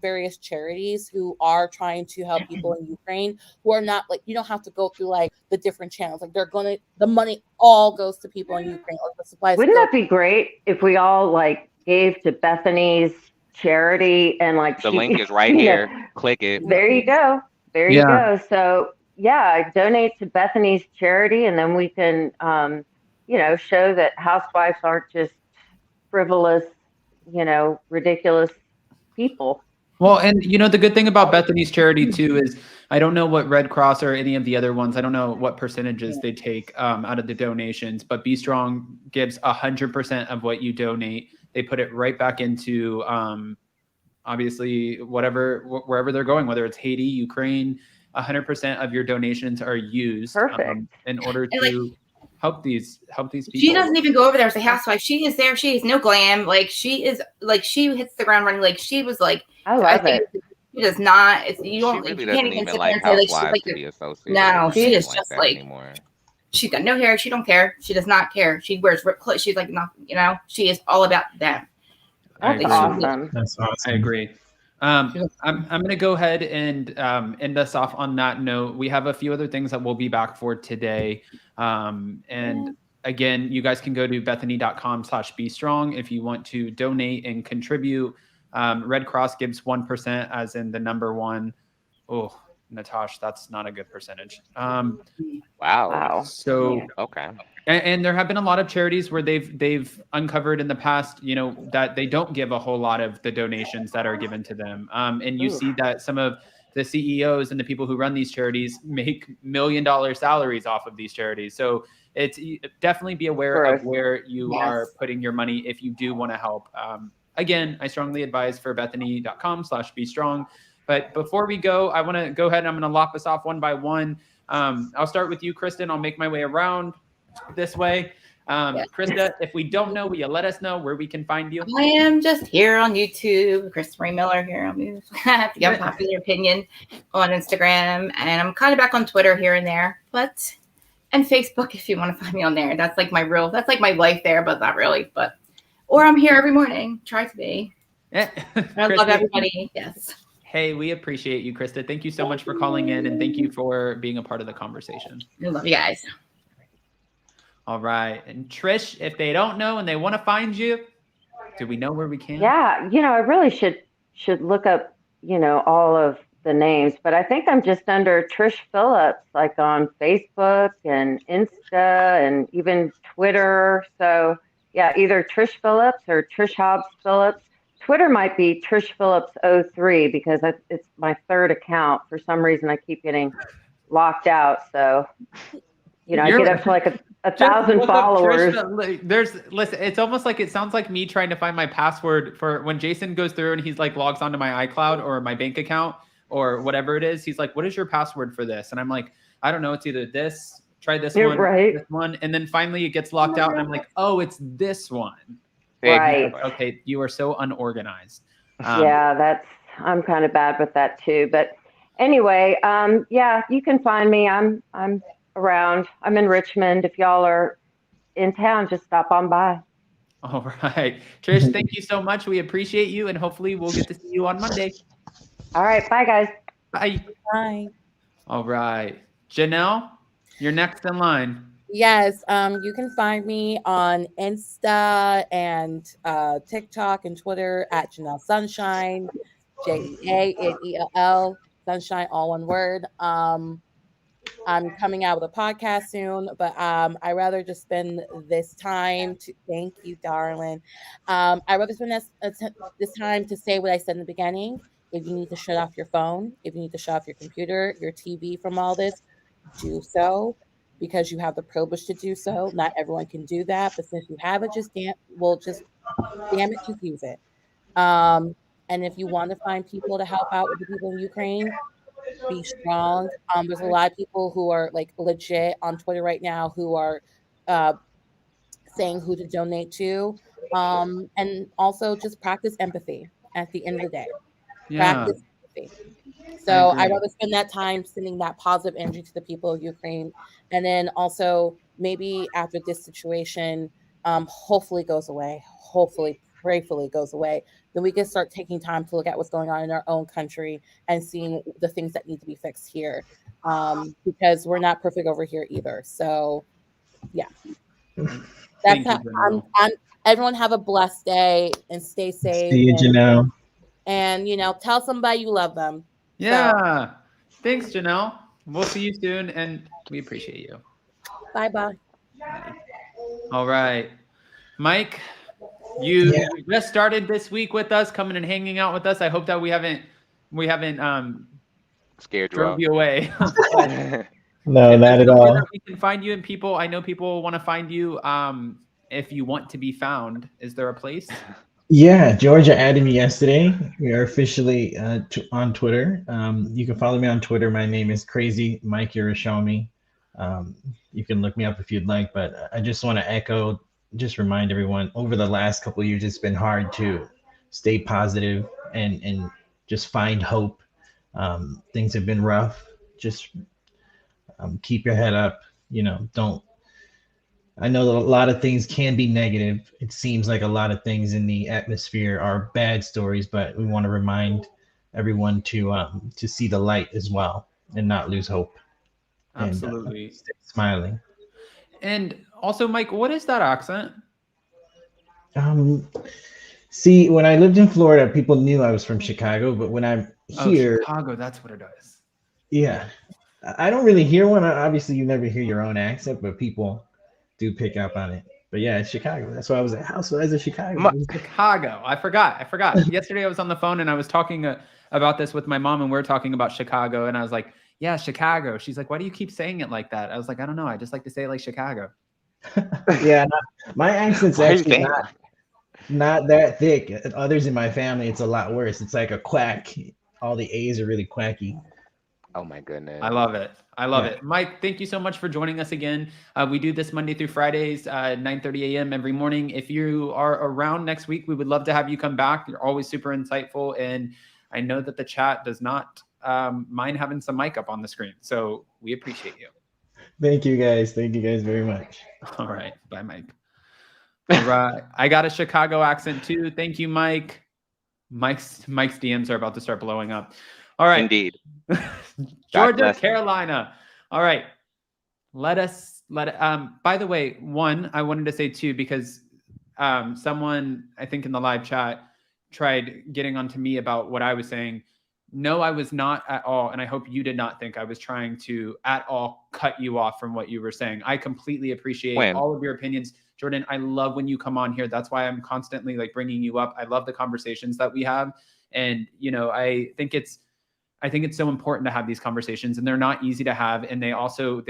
various charities who are trying to help people in Ukraine who are not like, you don't have to go through like the different channels. Like the money all goes to people in Ukraine. Or the supplies. Wouldn't that be great if we all like gave to Bethany's charity and like The link is right here. Click it. There you go. There you go. So yeah, donate to Bethany's charity, and then we can, show that housewives aren't just frivolous, ridiculous people. Well, and the good thing about Bethenny's charity too is I don't know what Red Cross or any of the other ones. I don't know what percentages they take out of the donations, but Be Strong gives 100% of what you donate. They put it right back into obviously wherever they're going, whether it's Haiti, Ukraine. 100% of your donations are used in order to help these people. She doesn't even go over there as a housewife. She is there. She has no glam. Like she hits the ground running. Like she was like, I love it. She does not. You don't. She really You doesn't can't even even sit like there and say housewives like to be associated. No, with she anything is just that like anymore. She's got no hair. She don't care. She does not care. She wears ripped clothes. She's like, not. She is all about them. That's awesome. That's awesome. I agree. I'm going to go ahead and end us off on that note. We have a few other things that we'll be back for today. And again, you guys can go to Bethenny.com/BeStrong if you want to donate and contribute. Red Cross gives 1%, as in the number one. Oh, Natasha, that's not a good percentage. Wow. So okay. And there have been a lot of charities where they've uncovered in the past, that they don't give a whole lot of the donations that are given to them. And you see that some of the CEOs and the people who run these charities make $1 million salaries off of these charities. So it's definitely be aware of where you are putting your money if you do want to help. Again, I strongly advise for Bethenny.com/BeStrong. But before we go, I want to go ahead and I'm going to lop us off one by one. I'll start with you, Kristen. I'll make my way around this way. Krista, if we don't know, will you let us know where we can find you? I am just here on YouTube, Krista Marie Miller here on the Popular Opinion on Instagram, and I'm kind of back on Twitter here and there, and Facebook if you want to find me on there. That's like my life there, but not really. Or I'm here every morning. Try to be. I love everybody. Yes. Hey, we appreciate you, Krista. Thank you so much for calling in, and thank you for being a part of the conversation. I love you guys. All right. And Trish, if they don't know and they want to find you, do we know where we can? Yeah, I really should look up, all of the names, but I think I'm just under Trish Phillips, like on Facebook and Insta and even Twitter. So yeah, either Trish Phillips or Trish Hobbs Phillips. Twitter might be Trish Phillips 03 because it's my third account. For some reason, I keep getting locked out. So, I get up to like a 1,000 followers. Listen, it's almost like it sounds like me trying to find my password for when Jason goes through and he's like logs onto my iCloud or my bank account or whatever it is. He's like, "What is your password for this?" And I'm like, "I don't know. It's either this. Try this one, this one." And then finally it gets locked out, and I'm like, "Oh, it's this one." Right. Okay, you are so unorganized. Yeah, I'm kind of bad with that too. But anyway, yeah, you can find me. I'm around. I'm in Richmond. If y'all are in town, just stop on by. All right. Trish, thank you so much. We appreciate you, and hopefully we'll get to see you on Monday. All right. Bye, guys. Bye. Bye. All right. Janelle, you're next in line. Yes, you can find me on Insta and TikTok and Twitter at Janelle Sunshine, JeANELL, Sunshine, all one word. I'm coming out with a podcast soon, but I rather just spend this time to thank you, darling. I rather spend this time to say what I said in the beginning. If you need to shut off your phone, if you need to shut off your computer, your TV from all this, do so because you have the privilege to do so. Not everyone can do that, but since you have it, just damn it, just use it. And if you want to find people to help out with the people in Ukraine, be strong. There's a lot of people who are like legit on Twitter right now who are uh, saying who to donate to. And also just practice empathy at the end of the day. Yeah, Practice empathy. I So I'd agree. rather spend that time sending that positive energy to the people of Ukraine. And then also maybe after this situation hopefully goes away, hopefully, prayerfully goes away, then we can start taking time to look at what's going on in our own country and seeing the things that need to be fixed here. Because we're not perfect over here either. So yeah. That's Thank you, how Janelle. everyone have a blessed day and stay safe See you, Janelle. and tell somebody you love them. So Yeah. Thanks, Janelle. We'll see you soon, and we appreciate you. bye-bye. Bye. All right. Mike, you just started this week with us, coming and hanging out with us. I hope that we haven't Scared you drove out. you away. No, If not there's at somewhere all. that we can find you, and people, I know people want to find you. If you want to be found, is there a place? Yeah, Georgia added me yesterday. We are officially on Twitter. You can follow me on Twitter. My name is Crazy Mike Urashami. You can look me up if you'd like, but I just want to just remind everyone, over the last couple of years, it's been hard to stay positive and just find hope. Things have been rough. Just keep your head up. Don't. I know that a lot of things can be negative. It seems like a lot of things in the atmosphere are bad stories, but we want to remind everyone to see the light as well and not lose hope and Absolutely. stay smiling. And also, Mike, what is that accent? See, when I lived in Florida, people knew I was from Chicago, but when I'm Oh, here, Chicago, that's what it is. yeah, I don't really hear one. Obviously, you never hear your own accent, but people do pick up on it. But yeah, it's Chicago. That's why I was at Housewives of Chicago. Chicago. I forgot. Yesterday I was on the phone and I was talking about this with my mom, and we were talking about Chicago, and I was like, yeah, Chicago. She's like, why do you keep saying it like that? I was like, I don't know. I just like to say it like Chicago. Yeah, my accent's Why you actually saying not that thick. Others in my family, it's a lot worse. It's like a quack. All the A's are really quacky. Oh my goodness. I love it. I love Yeah. it. Mike, thank you so much for joining us again. We do this Monday through Fridays, 9:30 a.m. every morning. If you are around next week, we would love to have you come back. You're always super insightful. And I know that the chat does not mind having some mic up on the screen. So we appreciate you. Thank you guys. Thank you guys very much. All right. Bye, Mike. All right. I got a Chicago accent too. Thank you, Mike. Mike's DMs are about to start blowing up. All right. Indeed. Georgia, bless them. Carolina. All right. By the way, one, I wanted to say too, because someone, I think in the live chat, tried getting onto me about what I was saying. No, I was not at all. And I hope you did not think I was trying to at all cut you off from what you were saying. I completely appreciate all of your opinions. Jordan, I love when you come on here. That's why I'm constantly like bringing you up. I love the conversations that we have. And, I think it's so important to have these conversations, and they're not easy to have. And they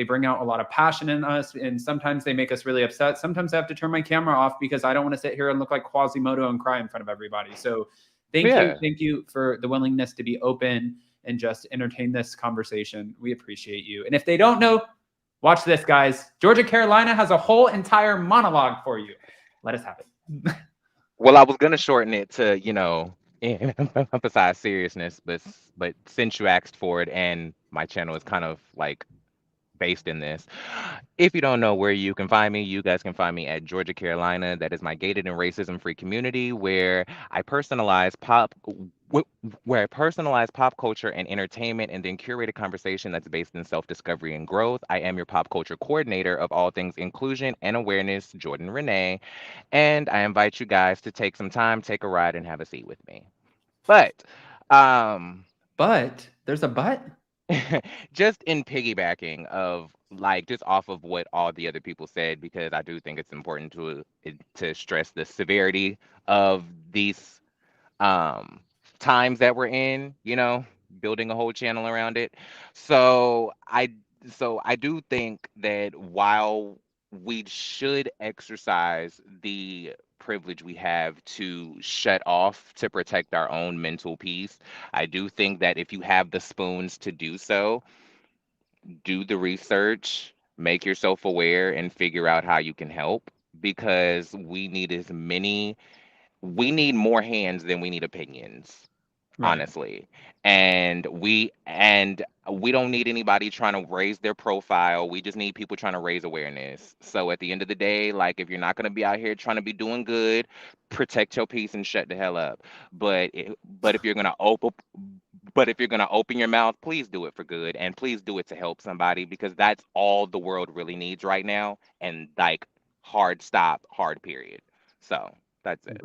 bring out a lot of passion in us. And sometimes they make us really upset. Sometimes I have to turn my camera off because I don't want to sit here and look like Quasimodo and cry in front of everybody. So thank you for the willingness to be open and just entertain this conversation. We appreciate you. And if they don't know, watch this, guys. Georgia, Carolina has a whole entire monologue for you. Let us have it. Well, I was gonna shorten it to, emphasize seriousness, but since you asked for it, and my channel is kind of like based in this. If you don't know where you can find me, you guys can find me at Georgia, Carolina. That is my gated and racism-free community where I personalize pop culture and entertainment and then curate a conversation that's based in self-discovery and growth. I am your pop culture coordinator of all things inclusion and awareness, Jordan Renee. And I invite you guys to take some time, take a ride, and have a seat with me. But there's a but? just in piggybacking of like just off of what all the other people said, because I do think it's important to stress the severity of these times that we're in, building a whole channel around it. So I do think that while we should exercise the privilege we have to shut off to protect our own mental peace, I do think that if you have the spoons to do so, do the research, make yourself aware, and figure out how you can help, because we need more hands than we need opinions, honestly. And we don't need anybody trying to raise their profile. We just need people trying to raise awareness. So at the end of the day, like, if you're not going to be out here trying to be doing good, protect your peace and shut the hell up. But if you're going to open your mouth, please do it for good, and please do it to help somebody, because that's all the world really needs right now. And like, hard stop, hard period. So that's it.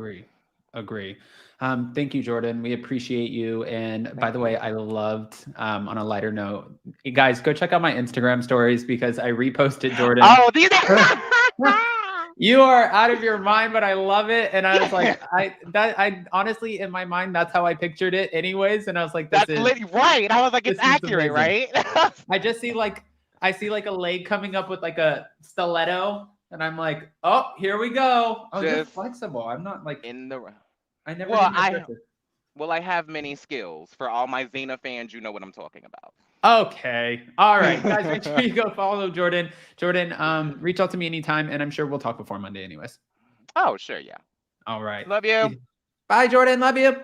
Agree. Thank you, Jordan. We appreciate you. And by the way, I loved, on a lighter note, you guys, go check out my Instagram stories because I reposted Jordan. Oh, these You are out of your mind, but I love it. And I was like, I honestly, in my mind, that's how I pictured it anyways. And I was like, right. I was like, it's accurate, right? I see like a leg coming up with like a stiletto. And I'm like, oh, here we go. Oh, you're flexible. I'm not like in the. I never. Well, I have many skills. For all my Xena fans, you know what I'm talking about. Okay. All right, guys. Make sure you go follow Jordan. Jordan, reach out to me anytime, and I'm sure we'll talk before Monday, anyways. Oh, sure, yeah. All right. Love you. Bye, Jordan. Love you.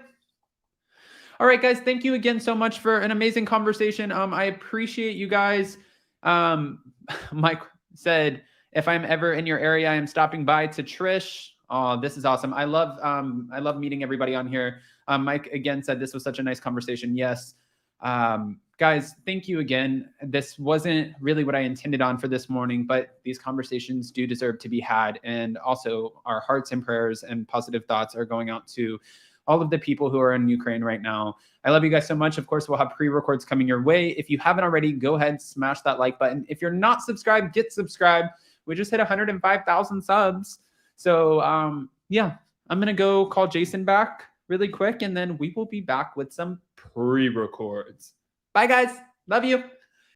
All right, guys. Thank you again so much for an amazing conversation. I appreciate you guys. Mike said, if I'm ever in your area, I am stopping by to Trish. Oh, this is awesome. I love meeting everybody on here. Mike again said this was such a nice conversation. Yes. Guys, thank you again. This wasn't really what I intended on for this morning, but these conversations do deserve to be had. And also our hearts and prayers and positive thoughts are going out to all of the people who are in Ukraine right now. I love you guys so much. Of course, we'll have pre-records coming your way. If you haven't already, go ahead, smash that like button. If you're not subscribed, get subscribed. We just hit 105,000 subs. So yeah, I'm going to go call Jason back really quick, and then we will be back with some pre-records. Bye, guys. Love you.